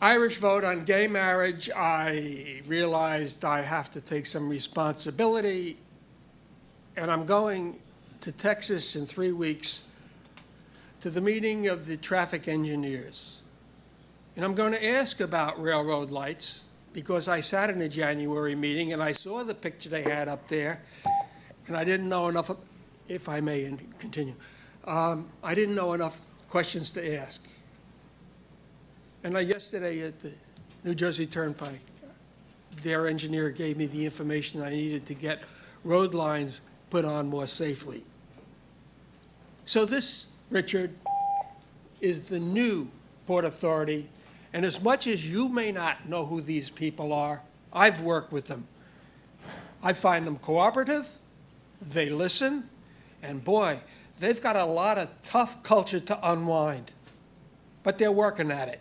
Irish vote on gay marriage, I realized I have to take some responsibility, and I'm going to Texas in 3 weeks to the meeting of the traffic engineers. And I'm going to ask about railroad lights, because I sat in a January meeting and I saw the picture they had up there, and I didn't know enough, if I may continue, I didn't know enough questions to ask. And yesterday at the New Jersey Turnpike, their engineer gave me the information I needed to get road lines put on more safely. So this Richard, is the new Port Authority. And as much as you may not know who these people are, I've worked with them. I find them cooperative, they listen, and boy, they've got a lot of tough culture to unwind. But they're working at it.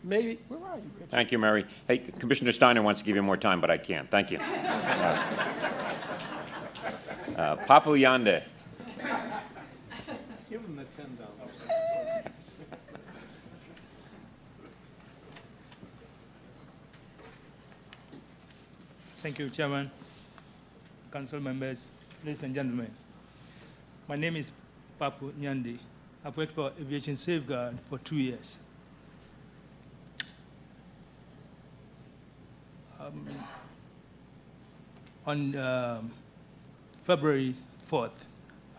Maybe, where are you, Richard? Thank you, Mary. Hey, Commissioner Steiner wants to give you more time, but I can't. Thank you. Papu Yande. Give them the $10. Thank you, Chairman, Council members, ladies and gentlemen. My name is Papu Nyandi. I've worked for Aviation Safeguard for 2 years. On February 4th,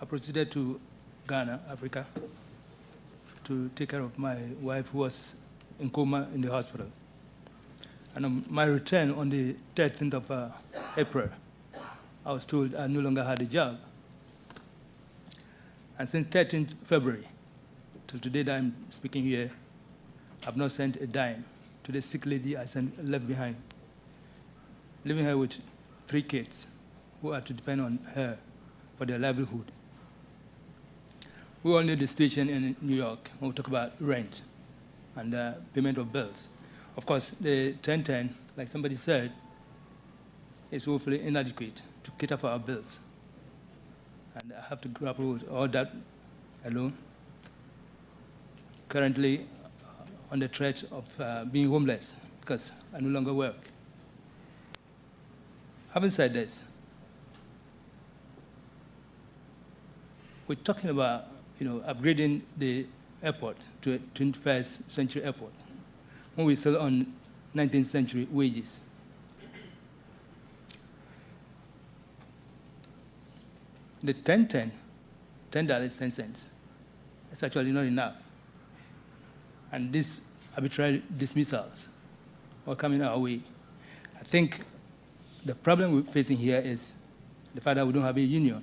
I proceeded to Ghana, Africa, to take care of my wife who was in coma in the hospital. And on my return on the 13th of April, I was told I no longer had a job. And since 13th February, till today that I'm speaking here, I've not sent a dime to the sick lady I left behind, leaving her with 3 kids who are to depend on her for their livelihood. We all know the situation in New York when we talk about rent and payment of bills. Of course, the 1010, like somebody said, is woefully inadequate to cater for our bills. And I have to grapple with all that alone. Currently, on the threat of being homeless because I no longer work. Having said this, we're talking about upgrading the airport to a 21st century airport when we're still on 19th century wages. The 1010, $10.10, is actually not enough. And these arbitrary dismissals are coming our way. I think the problem we're facing here is the fact that we don't have a union.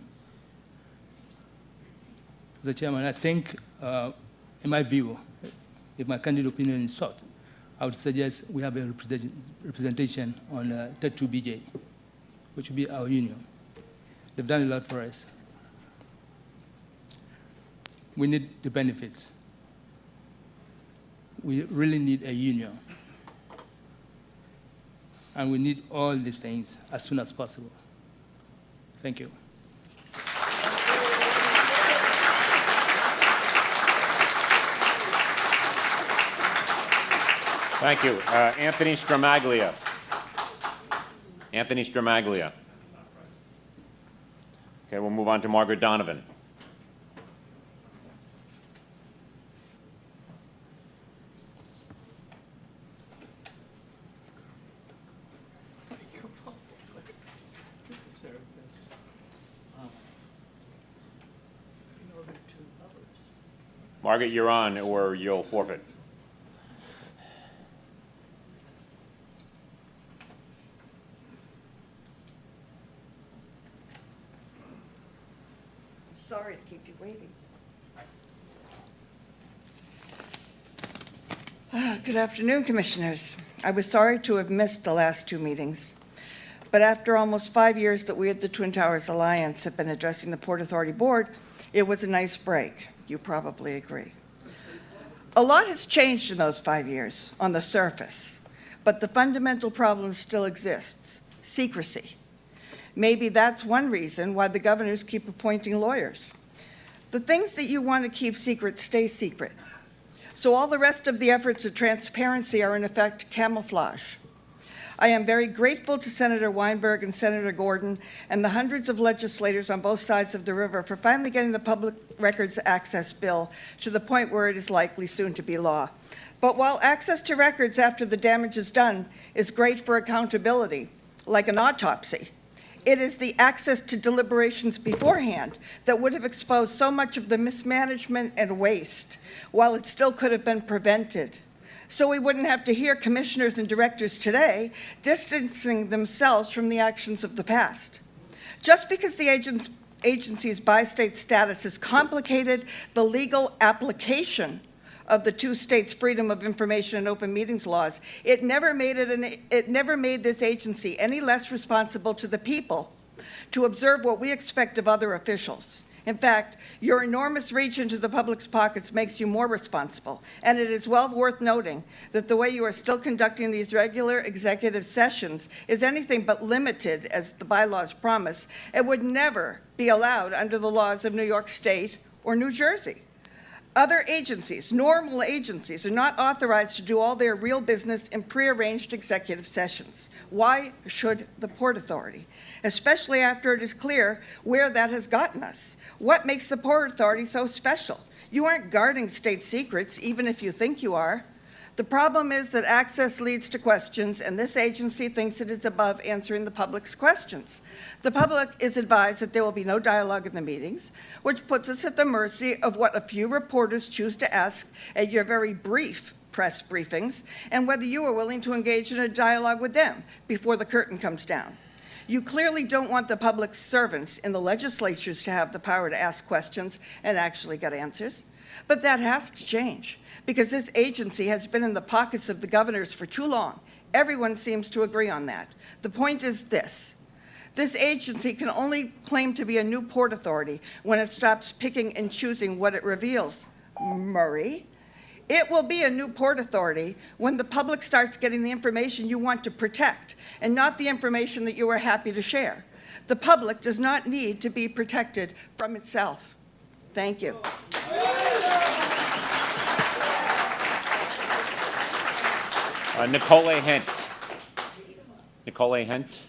Mr. Chairman, I think, in my view, if my candid opinion is sought, I would suggest we have a representation on 32BJ, which would be our union. They've done a lot for us. We need the benefits. We really need a union. And we need all these things as soon as possible. Thank you. Thank you. Anthony Stramaglia. Anthony Stramaglia. Okay, we'll move on to Margaret Donovan. Margaret, you're on, or you'll forfeit. Sorry to keep you waiting. Good afternoon, Commissioners. I was sorry to have missed the last 2 meetings, but after almost 5 years that we at the Twin Towers Alliance have been addressing the Port Authority Board, it was a nice break. You probably agree. A lot has changed in those 5 years on the surface, but the fundamental problem still exists: secrecy. Maybe that's one reason why the governors keep appointing lawyers. The things that you want to keep secret stay secret. So all the rest of the efforts at transparency are in effect camouflage. I am very grateful to Senator Weinberg and Senator Gordon and the hundreds of legislators on both sides of the river for finally getting the Public Records Access Bill to the point where it is likely soon to be law. But while access to records after the damage is done is great for accountability, like an autopsy, it is the access to deliberations beforehand that would have exposed so much of the mismanagement and waste, while it still could have been prevented. So we wouldn't have to hear commissioners and directors today distancing themselves from the actions of the past. Just because the agency's bi-state status has complicated the legal application of the two states' Freedom of Information and Open Meetings laws. It never made this agency any less responsible to the people to observe what we expect of other officials. In fact, your enormous reach into the public's pockets makes you more responsible, and it is well worth noting that the way you are still conducting these regular executive sessions is anything but limited, as the bylaws promise, and would never be allowed under the laws of New York State or New Jersey. Other agencies, normal agencies, are not authorized to do all their real business in prearranged executive sessions. Why should the Port Authority? Especially after it is clear where that has gotten us. What makes the Port Authority so special? You aren't guarding state secrets, even if you think you are. The problem is that access leads to questions, and this agency thinks it is above answering the public's questions. The public is advised that there will be no dialogue in the meetings, which puts us at the mercy of what a few reporters choose to ask at your very brief press briefings, and whether you are willing to engage in a dialogue with them before the curtain comes down. You clearly don't want the public's servants in the legislatures to have the power to ask questions and actually get answers. But that has to change, because this agency has been in the pockets of the governors for too long. Everyone seems to agree on that. The point is this. This agency can only claim to be a new port authority when it stops picking and choosing what it reveals. Murray? It will be a new port authority when the public starts getting the information you want to protect and not the information that you are happy to share. The public does not need to be protected from itself. Thank you. Nicole Hent. Nicole Hent.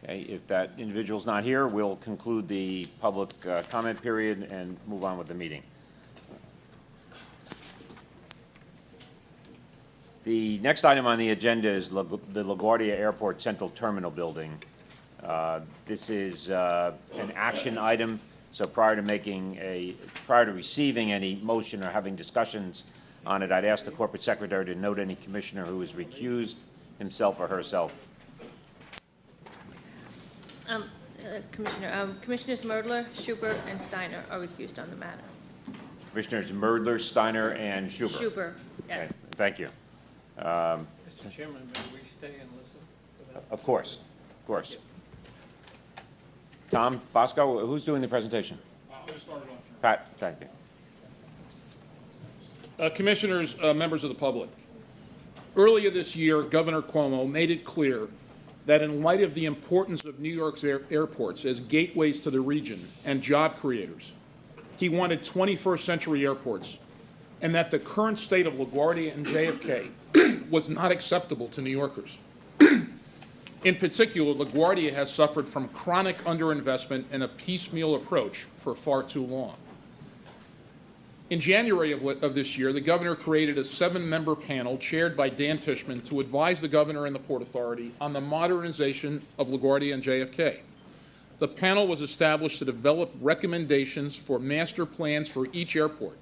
Okay, if that individual's not here, we'll conclude the public comment period and move on with the meeting. The next item on the agenda is the LaGuardia Airport Central Terminal Building. This is an action item, so prior to receiving any motion or having discussions on it, I'd ask the corporate secretary to note any commissioner who has recused himself or herself. Commissioners Murdler, Schubert, and Steiner are recused on the matter. Commissioners Murdler, Steiner, and Schubert. Schubert, yes. Okay, thank you. Mr. Chairman, may we stay and listen? Of course, of course. Tom Bosco, who's doing the presentation? I'm going to start it off. Pat, thank you. Commissioners, members of the public, earlier this year, Governor Cuomo made it clear that in light of the importance of New York's airports as gateways to the region and job creators, he wanted 21st century airports, and that the current state of LaGuardia and JFK was not acceptable to New Yorkers. In particular, LaGuardia has suffered from chronic underinvestment and a piecemeal approach for far too long. In January of this year, the governor created a 7-member panel chaired by Dan Tishman to advise the governor and the Port Authority on the modernization of LaGuardia and JFK. The panel was established to develop recommendations for master plans for each airport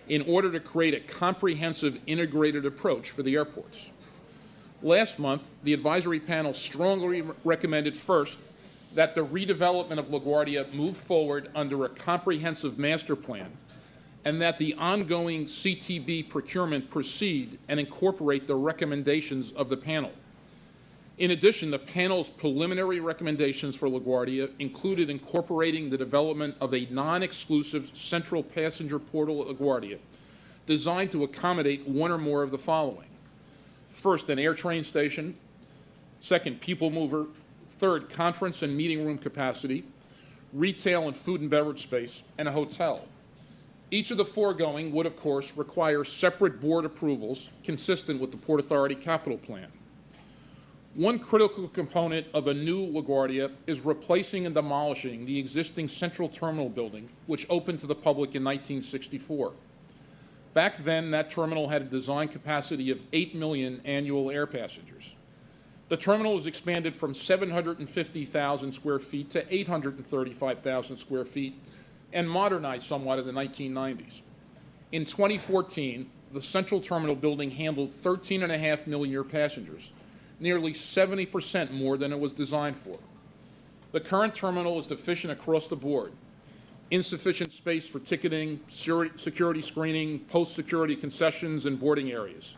in order to create a comprehensive integrated approach for the airports. Last month, the advisory panel strongly recommended first that the redevelopment of LaGuardia move forward under a comprehensive master plan, and that the ongoing CTB procurement proceed and incorporate the recommendations of the panel. In addition, the panel's preliminary recommendations for LaGuardia included incorporating the development of a non-exclusive central passenger portal at LaGuardia designed to accommodate one or more of the following. First, an air train station. Second, people mover. Third, conference and meeting room capacity. Retail and food and beverage space, and a hotel. Each of the foregoing would, of course, require separate board approvals consistent with the Port Authority capital plan. One critical component of a new LaGuardia is replacing and demolishing the existing Central Terminal building, which opened to the public in 1964. Back then, that terminal had a design capacity of 8 million annual air passengers. The terminal was expanded from 750,000 square feet to 835,000 square feet and modernized somewhat in the 1990s. In 2014, the Central Terminal building handled 13.5 million passengers, nearly 70% more than it was designed for. The current terminal is deficient across the board. Insufficient space for ticketing, security screening, post-security concessions, and boarding areas.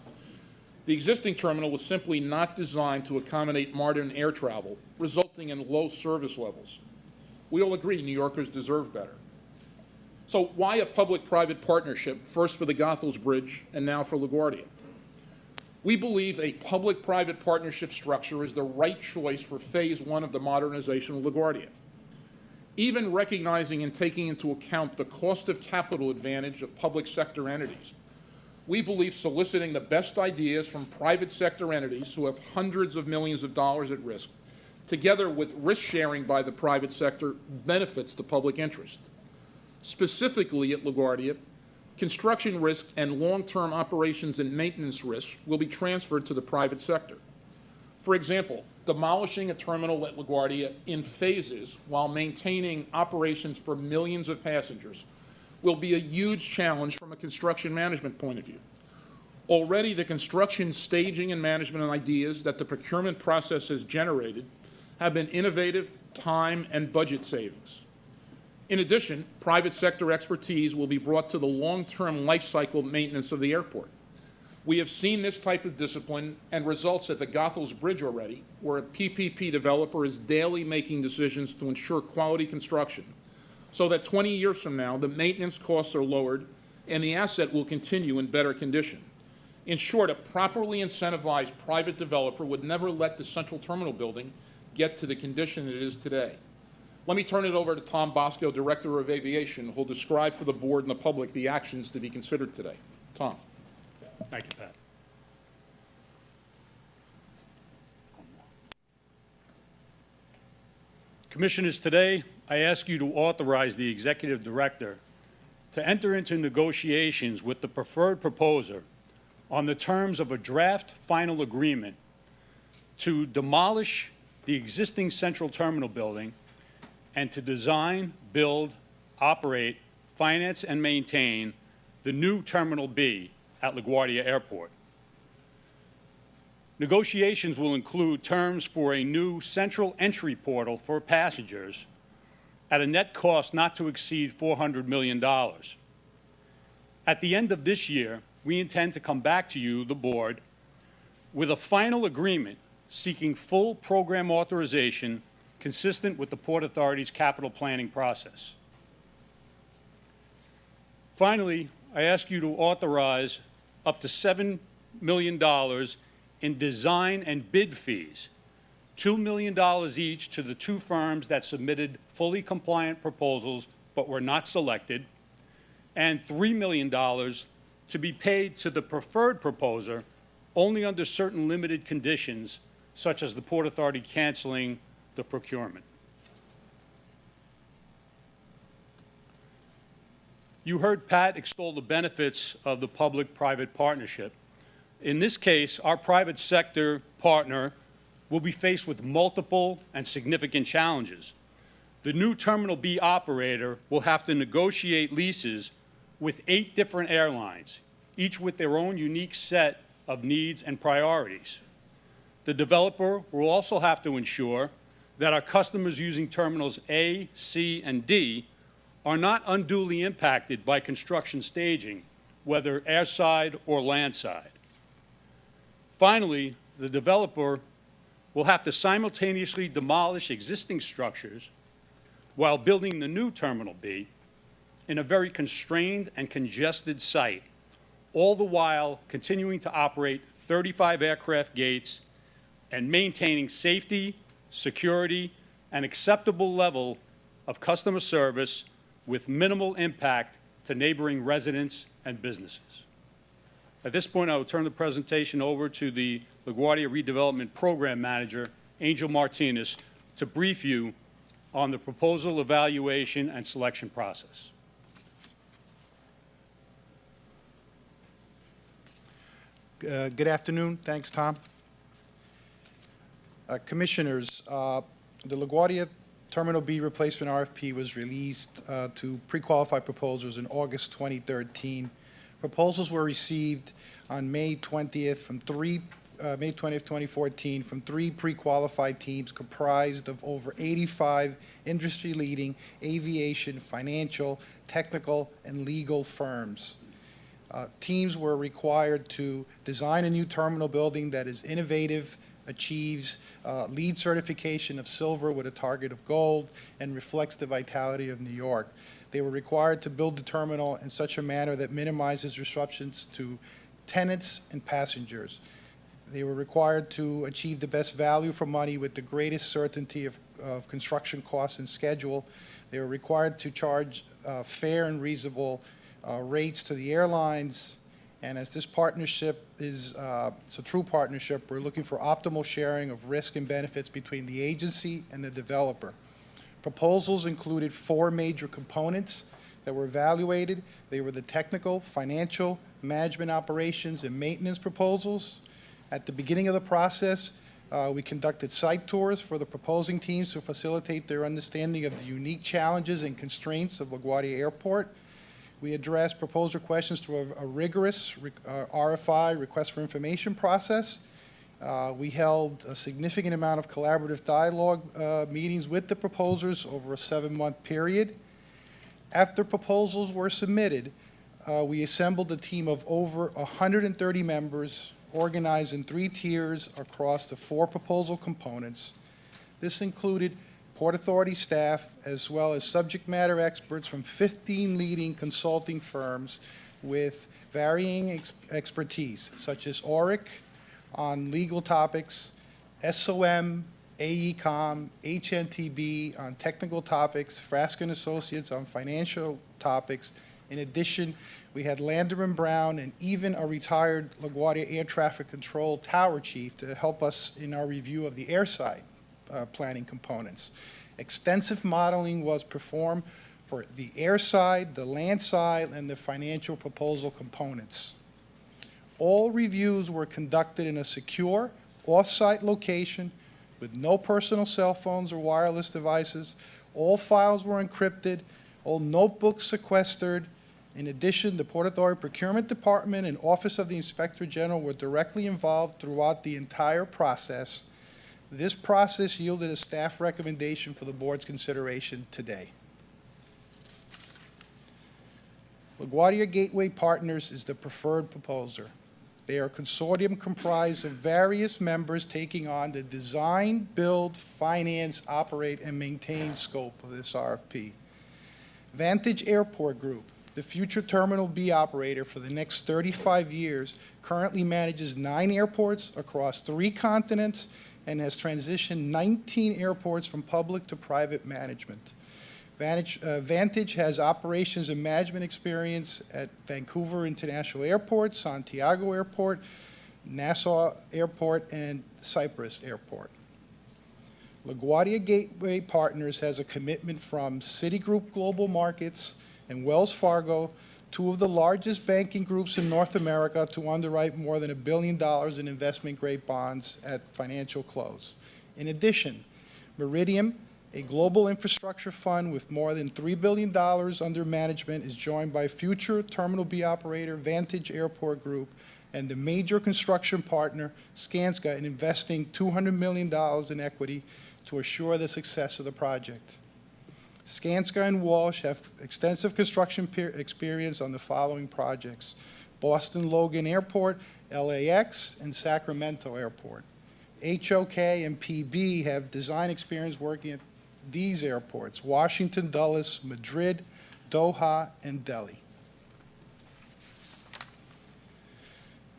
The existing terminal was simply not designed to accommodate modern air travel, resulting in low service levels. We all agree New Yorkers deserve better. So why a public-private partnership, first for the Goethals Bridge and now for LaGuardia? We believe a public-private partnership structure is the right choice for Phase 1 of the modernization of LaGuardia. Even recognizing and taking into account the cost of capital advantage of public sector entities, we believe soliciting the best ideas from private sector entities who have hundreds of millions of dollars at risk, together with risk sharing by the private sector, benefits the public interest. Specifically at LaGuardia, construction risk and long-term operations and maintenance risks will be transferred to the private sector. For example, demolishing a terminal at LaGuardia in phases while maintaining operations for millions of passengers will be a huge challenge from a construction management point of view. Already, the construction, staging, and management ideas that the procurement process has generated have been innovative, time, and budget savings. In addition, private sector expertise will be brought to the long-term life cycle maintenance of the airport. We have seen this type of discipline and results at the Goethals Bridge already, where a PPP developer is daily making decisions to ensure quality construction, so that 20 years from now, the maintenance costs are lowered and the asset will continue in better condition. In short, a properly incentivized private developer would never let the Central Terminal building get to the condition it is today. Let me turn it over to Tom Bosco, Director of Aviation, who will describe for the board and the public the actions to be considered today. Tom. Thank you, Pat. Commissioners, today I ask you to authorize the Executive Director to enter into negotiations with the preferred proposer on the terms of a draft final agreement to demolish the existing Central Terminal building and to design, build, operate, finance, and maintain the new Terminal B at LaGuardia Airport. Negotiations will include terms for a new central entry portal for passengers at a net cost not to exceed $400 million. At the end of this year, we intend to come back to you, the board, with a final agreement seeking full program authorization consistent with the Port Authority's capital planning process. Finally, I ask you to authorize up to $7 million in design and bid fees, $2 million each to the two firms that submitted fully compliant proposals but were not selected, and $3 million to be paid to the preferred proposer only under certain limited conditions, such as the Port Authority canceling the procurement. You heard Pat extol the benefits of the public-private partnership. In this case, our private sector partner will be faced with multiple and significant challenges. The new Terminal B operator will have to negotiate leases with 8 different airlines, each with their own unique set of needs and priorities. The developer will also have to ensure that our customers using Terminals A, C, and D are not unduly impacted by construction staging, whether airside or landside. Finally, the developer will have to simultaneously demolish existing structures while building the new Terminal B in a very constrained and congested site, all the while continuing to operate 35 aircraft gates and maintaining safety, security, and acceptable level of customer service with minimal impact to neighboring residents and businesses. At this point, I will turn the presentation over to the LaGuardia Redevelopment Program Manager, Angel Martinez, to brief you on the proposal evaluation and selection process. Good afternoon. Thanks, Tom. Commissioners, the LaGuardia Terminal B replacement RFP was released to pre-qualified proposals in August 2013. Proposals were received on May 20th from 3 May 20th, 2014, from 3 pre-qualified teams comprised of over 85 industry-leading aviation, financial, technical, and legal firms. Teams were required to design a new terminal building that is innovative, achieves LEED certification of silver with a target of gold, and reflects the vitality of New York. They were required to build the terminal in such a manner that minimizes disruptions to tenants and passengers. They were required to achieve the best value for money with the greatest certainty of construction costs and schedule. They were required to charge fair and reasonable rates to the airlines. And as this partnership is it's a true partnership, we're looking for optimal sharing of risk and benefits between the agency and the developer. Proposals included 4 major components that were evaluated. They were the technical, financial, management operations, and maintenance proposals. At the beginning of the process, we conducted site tours for the proposing teams to facilitate their understanding of the unique challenges and constraints of LaGuardia Airport. We addressed proposal questions through a rigorous RFI, request for information process. We held a significant amount of collaborative dialogue meetings with the proposers over a 7-month period. After proposals were submitted, we assembled a team of over 130 members organized in 3 tiers across the 4 proposal components. This included Port Authority staff as well as subject matter experts from 15 leading consulting firms with varying expertise, such as ORIC on legal topics, SOM, AECOM, HNTB on technical topics, Fraskin Associates on financial topics. In addition, we had Lander and Brown and even a retired LaGuardia Air Traffic Control Tower Chief to help us in our review of the airside planning components. Extensive modeling was performed for the airside, the landside, and the financial proposal components. All reviews were conducted in a secure, off-site location with no personal cell phones or wireless devices. All files were encrypted, all notebooks sequestered. In addition, the Port Authority Procurement Department and Office of the Inspector General were directly involved throughout the entire process. This process yielded a staff recommendation for the board's consideration today. LaGuardia Gateway Partners is the preferred proposer. They are a consortium comprised of various members taking on the design, build, finance, operate, and maintain scope of this RFP. Vantage Airport Group, the future Terminal B operator for the next 35 years, currently manages 9 airports across 3 continents and has transitioned 19 airports from public to private management. Vantage has operations and management experience at Vancouver International Airport, Santiago Airport, Nassau Airport, and Cyprus Airport. LaGuardia Gateway Partners has a commitment from Citigroup Global Markets and Wells Fargo, 2 of the largest banking groups in North America, to underwrite more than $1 billion in investment-grade bonds at financial close. In addition, Meridian, a global infrastructure fund with more than $3 billion under management, is joined by future Terminal B operator Vantage Airport Group and the major construction partner, Skanska, in investing $200 million in equity to assure the success of the project. Skanska and Walsh have extensive construction experience on the following projects: Boston Logan Airport, LAX, and Sacramento Airport. HOK and PB have design experience working at these airports: Washington Dulles, Madrid, Doha, and Delhi.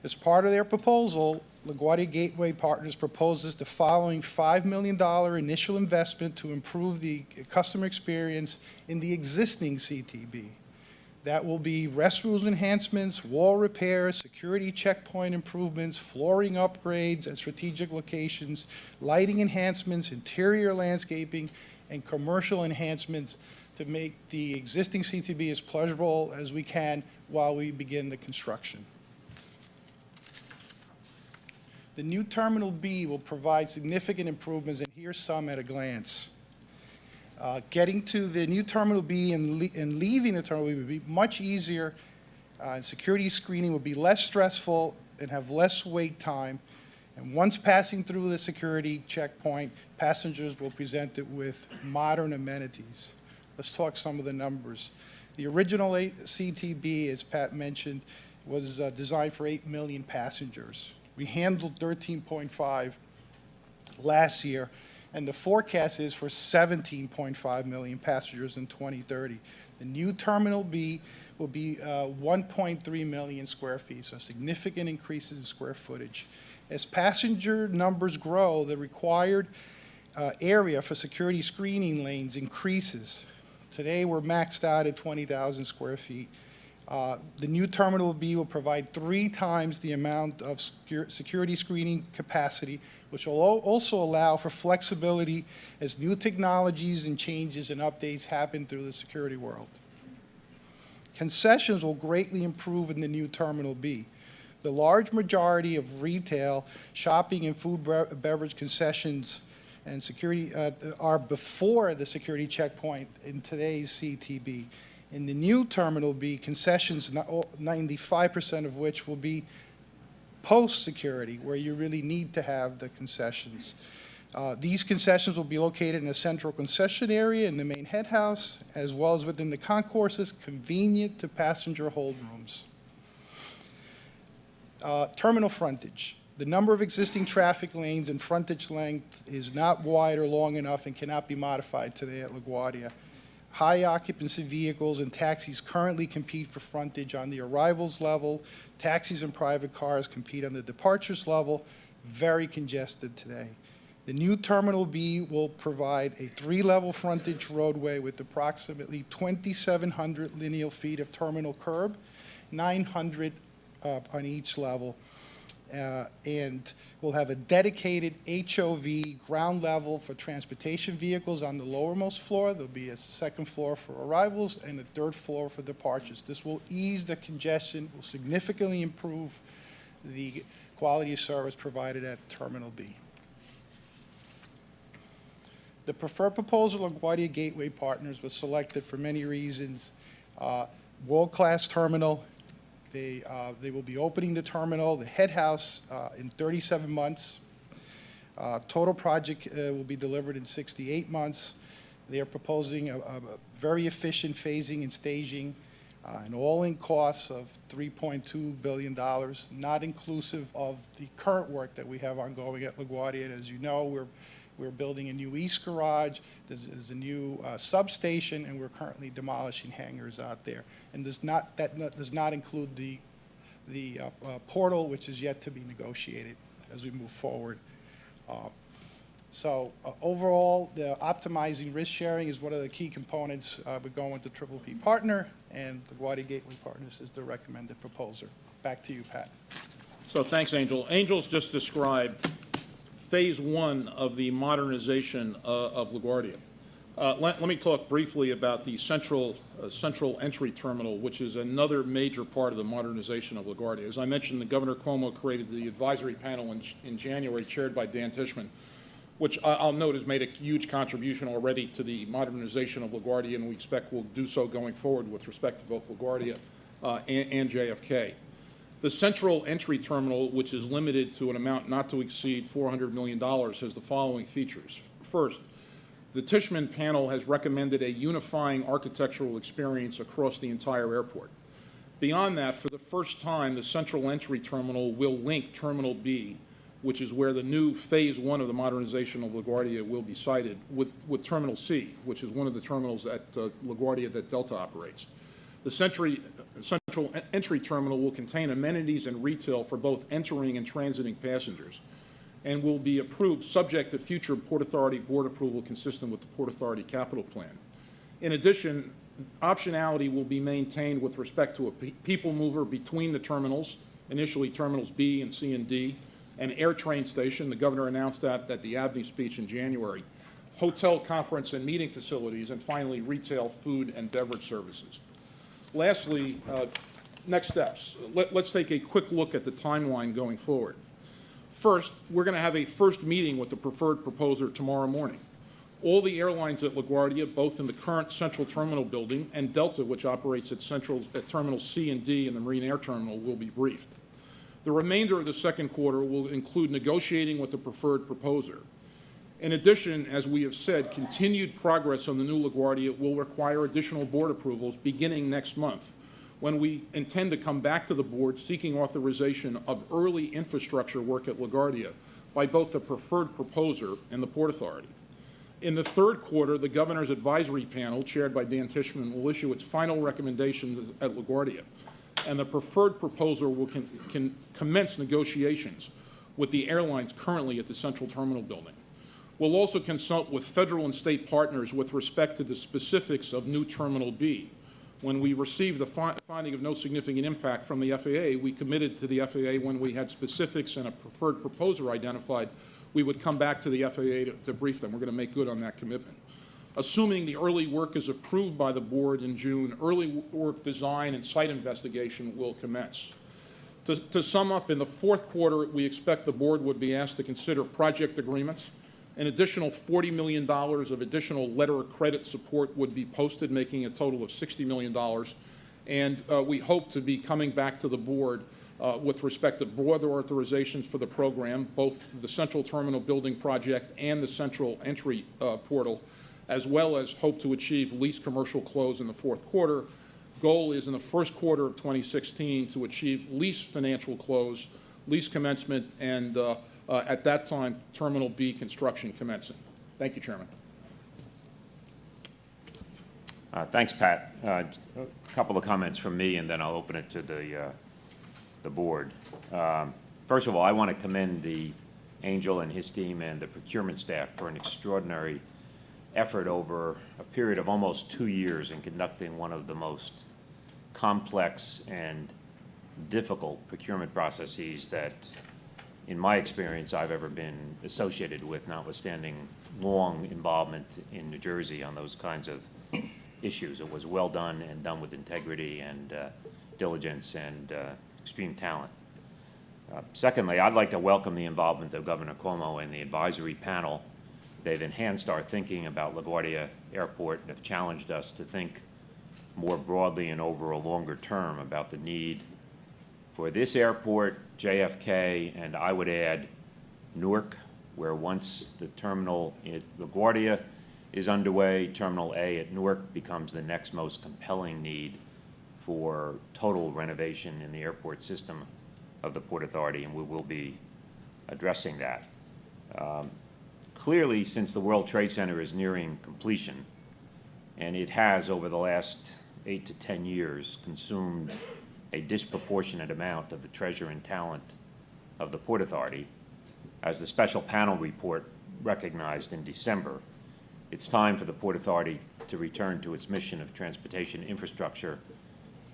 As part of their proposal, LaGuardia Gateway Partners proposes the following $5 million initial investment to improve the customer experience in the existing CTB. That will be restrooms enhancements, wall repairs, security checkpoint improvements, flooring upgrades at strategic locations, lighting enhancements, interior landscaping, and commercial enhancements to make the existing CTB as pleasurable as we can while we begin the construction. The new Terminal B will provide significant improvements, and here's some at a glance. Getting to the new Terminal B and leaving the Terminal B would be much easier, and security screening would be less stressful and have less wait time. And once passing through the security checkpoint, passengers will be presented with modern amenities. Let's talk some of the numbers. The original CTB, as Pat mentioned, was designed for 8 million passengers. We handled 13.5 last year, and the forecast is for 17.5 million passengers in 2030. The new Terminal B will be 1.3 million square feet, so significant increases in square footage. As passenger numbers grow, the required area for security screening lanes increases. Today, we're maxed out at 20,000 square feet. The new Terminal B will provide 3 times the amount of security screening capacity, which will also allow for flexibility as new technologies and changes and updates happen through the security world. Concessions will greatly improve in the new Terminal B. The large majority of retail, shopping, and food beverage concessions and security are before the security checkpoint in today's CTB. In the new Terminal B, concessions, 95% of which will be post-security, where you really need to have the concessions. These concessions will be located in a central concession area in the main head house, as well as within the concourses, convenient to passenger hold rooms. Terminal frontage. The number of existing traffic lanes and frontage length is not wide or long enough and cannot be modified today at LaGuardia. High occupancy vehicles and taxis currently compete for frontage on the arrivals level. Taxis and private cars compete on the departures level. Very congested today. The new Terminal B will provide a 3-level frontage roadway with approximately 2,700 lineal feet of terminal curb, 900 on each level, and we'll have a dedicated HOV ground level for transportation vehicles on the lowermost floor. There'll be a second floor for arrivals and a third floor for departures. This will ease the congestion, will significantly improve the quality of service provided at Terminal B. The preferred proposal of LaGuardia Gateway Partners was selected for many reasons. World-class terminal. They will be opening the terminal, the head house, in 37 months. Total project will be delivered in 68 months. They are proposing a very efficient phasing and staging, an all-in cost of $3.2 billion, not inclusive of the current work that we have ongoing at LaGuardia. And as you know, we're building a new east garage, there's a new substation, and we're currently demolishing hangars out there. And that does not include the portal, which is yet to be negotiated as we move forward. Overall, the optimizing risk sharing is one of the key components. We're going with the Triple P partner, and LaGuardia Gateway Partners is the recommended proposer. Back to you, Pat. So thanks, Angel. Angel's just described Phase 1 of the modernization of LaGuardia. Let me talk briefly about the central entry terminal, which is another major part of the modernization of LaGuardia. As I mentioned, the Governor Cuomo created the advisory panel in January, chaired by Dan Tishman, which I'll note has made a huge contribution already to the modernization of LaGuardia, and we expect will do so going forward with respect to both LaGuardia and JFK. The central entry terminal, which is limited to an amount not to exceed $400 million, has the following features. First, the Tishman panel has recommended a unifying architectural experience across the entire airport. Beyond that, for the first time, the central entry terminal will link Terminal B, which is where the new Phase 1 of the modernization of LaGuardia will be sited, with Terminal C, which is one of the terminals at LaGuardia that Delta operates. The central entry terminal will contain amenities and retail for both entering and transiting passengers, and will be approved subject to future Port Authority board approval consistent with the Port Authority capital plan. In addition, optionality will be maintained with respect to a people mover between the terminals, initially Terminals B and C and D, an air train station. The governor announced that at the Abney speech in January, hotel, conference, and meeting facilities, and finally retail, food, and beverage services. Lastly, next steps. Let's take a quick look at the timeline going forward. First, we're going to have a first meeting with the preferred proposer tomorrow morning. All the airlines at LaGuardia, both in the current Central Terminal building and Delta, which operates at Terminal C and D in the Marine Air Terminal, will be briefed. The remainder of the second quarter will include negotiating with the preferred proposer. In addition, as we have said, continued progress on the new LaGuardia will require additional board approvals beginning next month, when we intend to come back to the board seeking authorization of early infrastructure work at LaGuardia by both the preferred proposer and the Port Authority. In the third quarter, the Governor's Advisory Panel, chaired by Dan Tishman, will issue its final recommendations at LaGuardia, and the preferred proposer will commence negotiations with the airlines currently at the Central Terminal building. We'll also consult with federal and state partners with respect to the specifics of new Terminal B. When we received the finding of no significant impact from the FAA, we committed to the FAA when we had specifics and a preferred proposer identified, we would come back to the FAA to brief them. We're going to make good on that commitment. Assuming the early work is approved by the board in June, early work design and site investigation will commence. To sum up, in the fourth quarter, we expect the board would be asked to consider project agreements. An additional $40 million of additional letter of credit support would be posted, making a total of $60 million. And we hope to be coming back to the board with respect to broader authorizations for the program, both the Central Terminal Building Project and the Central Entry Portal, as well as hope to achieve lease commercial close in the fourth quarter. Goal is in the first quarter of 2016 to achieve lease financial close, lease commencement, and at that time, Terminal B construction commencing. Thank you, Chairman. Thanks, Pat. A couple of comments from me, and then I'll open it to the board. First of all, I want to commend the Angel and his team and the procurement staff for an extraordinary effort over a period of almost 2 years in conducting one of the most complex and difficult procurement processes that, in my experience, I've ever been associated with, notwithstanding long involvement in New Jersey on those kinds of issues. It was well done and done with integrity and diligence and extreme talent. Secondly, I'd like to welcome the involvement of Governor Cuomo and the advisory panel. They've enhanced our thinking about LaGuardia Airport and have challenged us to think more broadly and over a longer term about the need for this airport, JFK, and I would add Newark, where once the terminal at LaGuardia is underway, Terminal A at Newark becomes the next most compelling need for total renovation in the airport system of the Port Authority, and we will be addressing that. Clearly, since the World Trade Center is nearing completion, and it has over the last 8 to 10 years consumed a disproportionate amount of the treasure and talent of the Port Authority, as the special panel report recognized in December, it's time for the Port Authority to return to its mission of transportation infrastructure,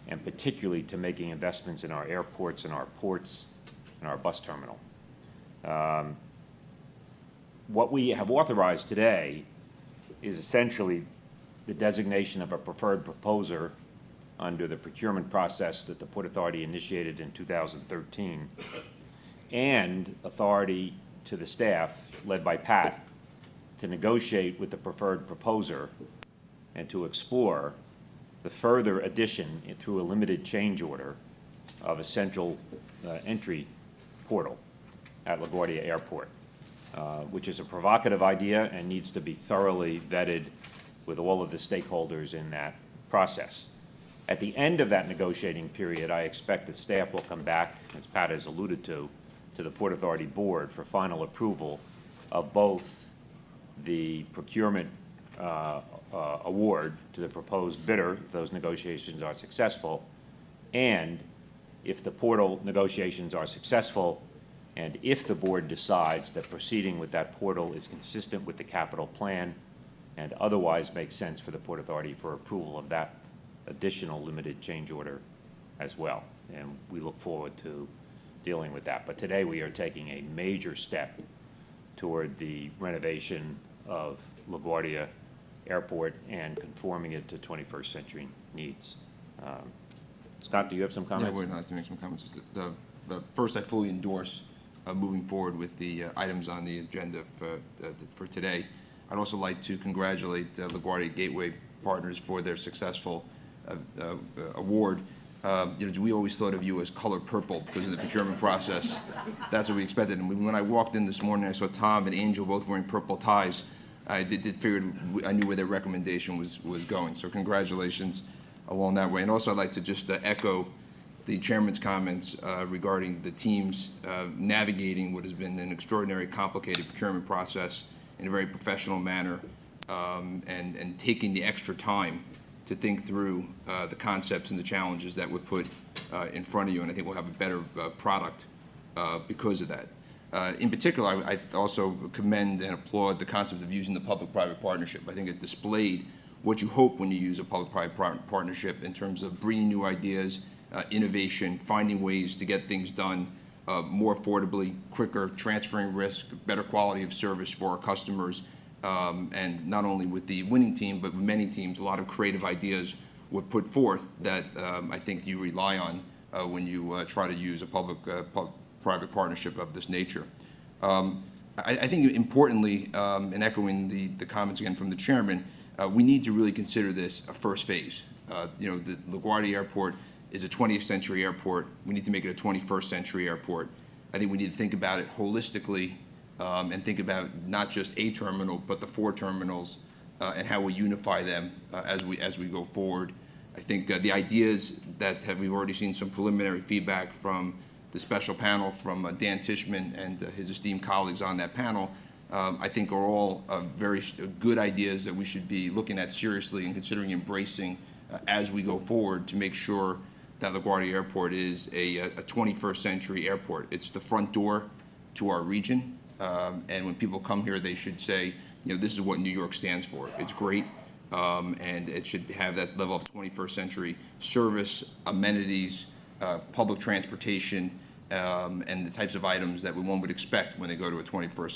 and particularly to making investments in our airports and our ports and our bus terminal. What we have authorized today is essentially the designation of a preferred proposer under the procurement process that the Port Authority initiated in 2013, and authority to the staff, led by Pat, to negotiate with the preferred proposer and to explore the further addition through a limited change order of a central entry portal at LaGuardia Airport, which is a provocative idea and needs to be thoroughly vetted with all of the stakeholders in that process. At the end of that negotiating period, I expect that staff will come back, as Pat has alluded to the Port Authority Board for final approval of both the procurement award to the proposed bidder, if those negotiations are successful, and if the portal negotiations are successful, and if the board decides that proceeding with that portal is consistent with the capital plan and otherwise makes sense for the Port Authority for approval of that additional limited change order as well. And we look forward to dealing with that. But today we are taking a major step toward the renovation of LaGuardia Airport and conforming it to 21st century needs. Scott, do you have some comments? Yeah, we're not to make some comments. First, I fully endorse moving forward with the items on the agenda for today. I'd also like to congratulate LaGuardia Gateway Partners for their successful award. we always thought of you as color purple because of the procurement process. That's what we expected. And when I walked in this morning, I saw Tom and Angel both wearing purple ties. I I knew where their recommendation was going. So congratulations along that way. And also, I'd like to just echo the chairman's comments regarding the teams navigating what has been an extraordinary, complicated procurement process in a very professional manner, and taking the extra time to think through the concepts and the challenges that would put in front of you, and I think we'll have a better product because of that. In particular, I also commend and applaud the concept of using the public-private partnership. I think it displayed what you hope when you use a public-private partnership in terms of bringing new ideas, innovation, finding ways to get things done more affordably, quicker, transferring risk, better quality of service for our customers, and not only with the winning team, but with many teams, a lot of creative ideas were put forth that I think you rely on when you try to use a public-private partnership of this nature. I think importantly, and echoing the comments again from the chairman, we need to really consider this a first phase. The LaGuardia Airport is a 20th century airport. We need to make it a 21st century airport. I think we need to think about it holistically and think about not just a terminal, but the 4 terminals and how we unify them as we go forward. I think the ideas that we've already seen some preliminary feedback from the special panel from Dan Tishman and his esteemed colleagues on that panel, I think are all very good ideas that we should be looking at seriously and considering embracing as we go forward to make sure that LaGuardia Airport is a 21st century airport. It's the front door to our region, and when people come here, they should say, this is what New York stands for. It's great, and it should have that level of 21st century service, amenities, public transportation, and the types of items that one would expect when they go to a 21st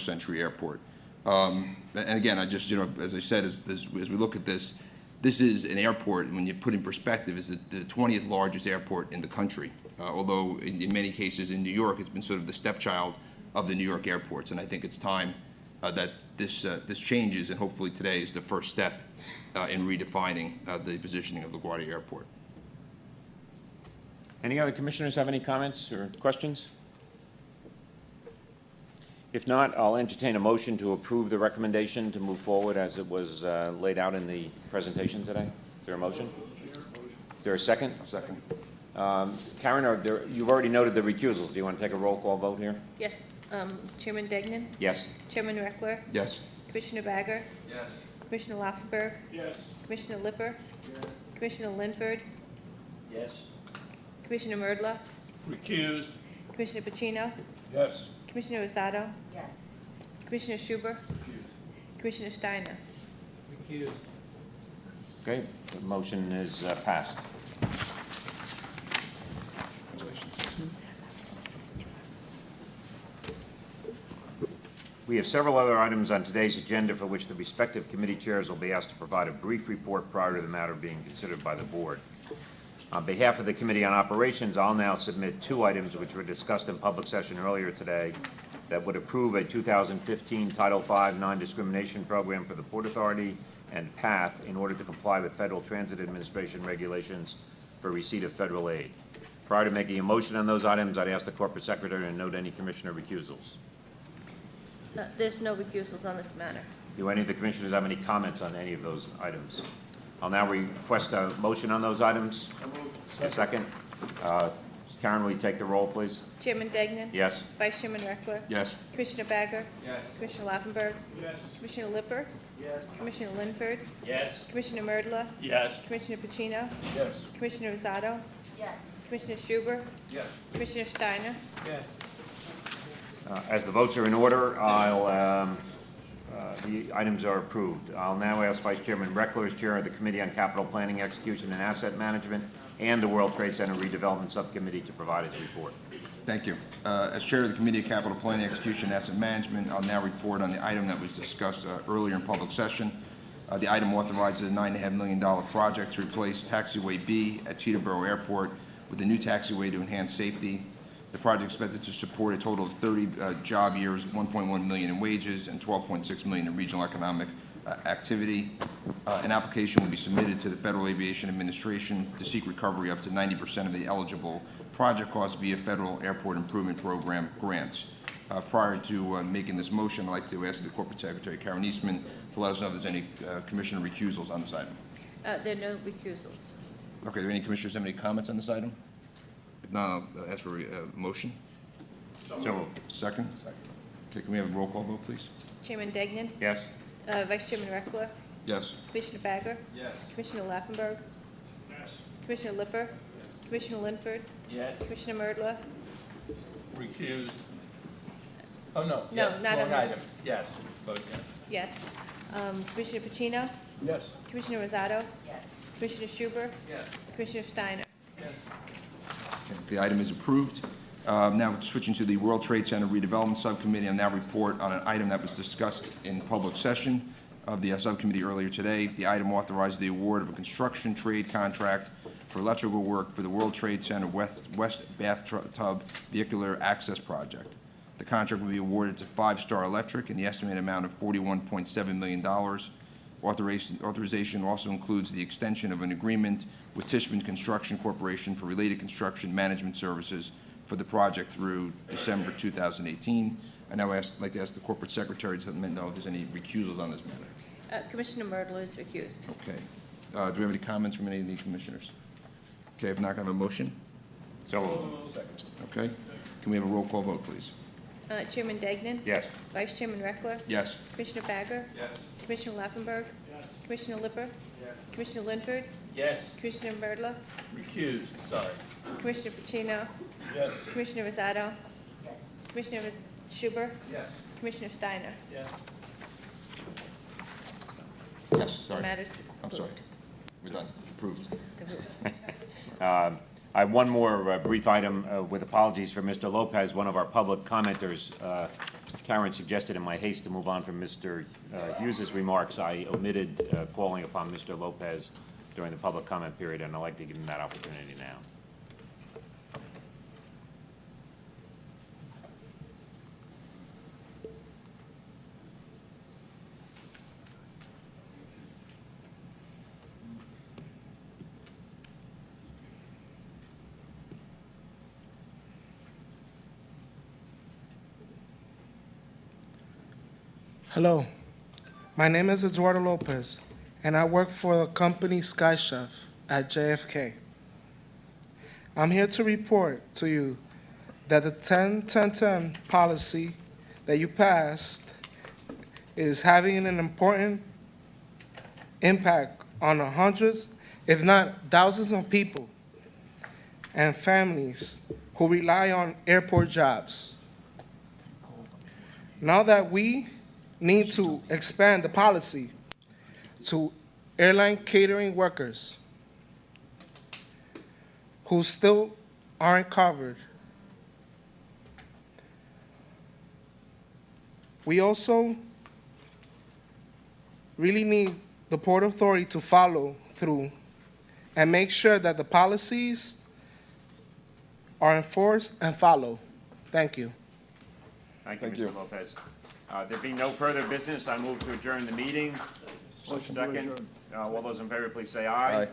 century airport. And again, I just, as I said, as we look at this, this is an airport, when you put in perspective, is the 20th largest airport in the country. Although in many cases in New York, it's been sort of the stepchild of the New York airports. And I think it's time that this changes, and hopefully today is the first step in redefining the positioning of LaGuardia Airport. Any other commissioners have any comments or questions? If not, I'll entertain a motion to approve the recommendation to move forward as it was laid out in the presentation today. Is there a motion? Is there a second? A second. Karen, you've already noted the recusals. Do you want to take a roll call vote here? Yes. Chairman Degnan? Yes. Chairman Reckler? Yes. Commissioner Bagger? Yes. Commissioner Laufenberg? Yes. Commissioner Lipper? Yes. Commissioner Linford? Yes. Commissioner Merdla? Recused. Commissioner Pacino? Yes. Commissioner Rosado? Yes. Commissioner Schubert? Commissioner Steiner? Recused. Okay, the motion is passed. We have several other items on today's agenda for which the respective committee chairs will be asked to provide a brief report prior to the matter being considered by the board. On behalf of the Committee on Operations, I'll now submit 2 items which were discussed in public session earlier today that would approve a 2015 Title V non-discrimination program for the Port Authority and PATH in order to comply with Federal Transit Administration regulations for receipt of federal aid. Prior to making a motion on those items, I'd ask the Corporate Secretary to note any commissioner recusals. No, there's no recusals on this matter. Do any of the commissioners have any comments on any of those items? I'll now request a motion on those items. A second. Karen, will you take the roll, please? Chairman Degnan? Yes. Vice Chairman Reckler? Yes. Commissioner Bagger? Yes. Commissioner Laufenberg? Yes. Commissioner Lipper? Yes. Commissioner Linford? Yes. Commissioner Merdla? Yes. Commissioner Pacino? Yes. Commissioner Rosado? Yes. Commissioner Schubert? Yes. Commissioner Steiner? Yes. As the votes are in order, the items are approved. I'll now ask Vice Chairman Reckler, as Chair of the Committee on Capital Planning, Execution, and Asset Management, and the World Trade Center Redevelopment Subcommittee to provide his report. Thank you. As Chair of the Committee of Capital Planning, Execution, and Asset Management, I'll now report on the item that was discussed earlier in public session. The item authorizes a $9.5 million project to replace Taxiway B at Teterboro Airport with a new taxiway to enhance safety. The project is expected to support a total of 30 job years, $1.1 million in wages, and $12.6 million in regional economic activity. An application will be submitted to the Federal Aviation Administration to seek recovery up to 90% of the eligible project costs via Federal Airport Improvement Program grants. Prior to making this motion, I'd like to ask the Corporate Secretary, Karen Eastman, to let us know if there's any Commissioner recusals on this item. There are no recusals. Okay, do any Commissioners have any comments on this item? If not, I'll ask for a motion. So moved. Second? Okay, can we have a roll call vote, please? Chairman Degnan, Yes? Vice Chairman Reckler, Yes. Commissioner Bagger, Yes. Commissioner Laffenberg, Commissioner Lipper, Commissioner Linford, Yes. Commissioner Merdla. Recused. Oh, no. No, yeah, not wrong on this. item. Yes, vote yes. Yes. Commissioner Pacino, Yes. Commissioner Rosado. Yes. Commissioner Schubert, Yes. Commissioner Steiner. Yes. The item is approved. Now switching to the World Trade Center Redevelopment Subcommittee, I'll now report on an item that was discussed in public session of the subcommittee earlier today. The item authorized the award of a construction trade contract for electrical work for the World Trade Center West Bathtub Vehicular Access Project. The contract will be awarded to Five Star Electric in the estimated amount of $41.7 million. Authorization also includes the extension of an agreement with Tishman Construction Corporation for related construction management services for the project through December 2018. I now like to ask the Corporate Secretary to let me know if there's any recusals on this matter. Commissioner Merdla is recused. Okay. Do we have any comments from any of the commissioners? Okay, if not, can I have a motion? So moved. Okay. Can we have a roll call vote, please? Chairman Degnan, Yes? Vice Chairman Reckler, Yes. Commissioner Bagger, Yes. Commissioner Laffenberg, Commissioner Lipper, Commissioner Linford, Yes. Commissioner Merdla, Recused, sorry. Commissioner Pacino, Yes. Commissioner Rosado. Commissioner Schubert, Yes. Commissioner Steiner. Yes. Yes, The sorry. matter's I'm sorry. approved. We're done. Approved. I have one more brief item with apologies for Mr. Lopez, one of our public commenters. Karen suggested in my haste to move on from Mr. Hughes's remarks, I omitted calling upon Mr. Lopez during the public comment period, and I'd like to give him that opportunity now. Hello, my name is Eduardo Lopez, and I work for the company Sky Chef at JFK. I'm here to report to you that the 10-10-10 policy that you passed is having an important impact on hundreds, if not thousands of people and families who rely on airport jobs. Now that we need to expand the policy to airline catering workers who still aren't covered. We also really need the Port Authority to follow through and make sure that the policies are enforced and followed. Thank you. Thank you, Mr. Lopez. There being no further business, I move to adjourn the meeting. Second. All those in favor, please say aye. Aye.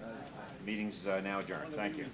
Meeting's now adjourned. Thank you.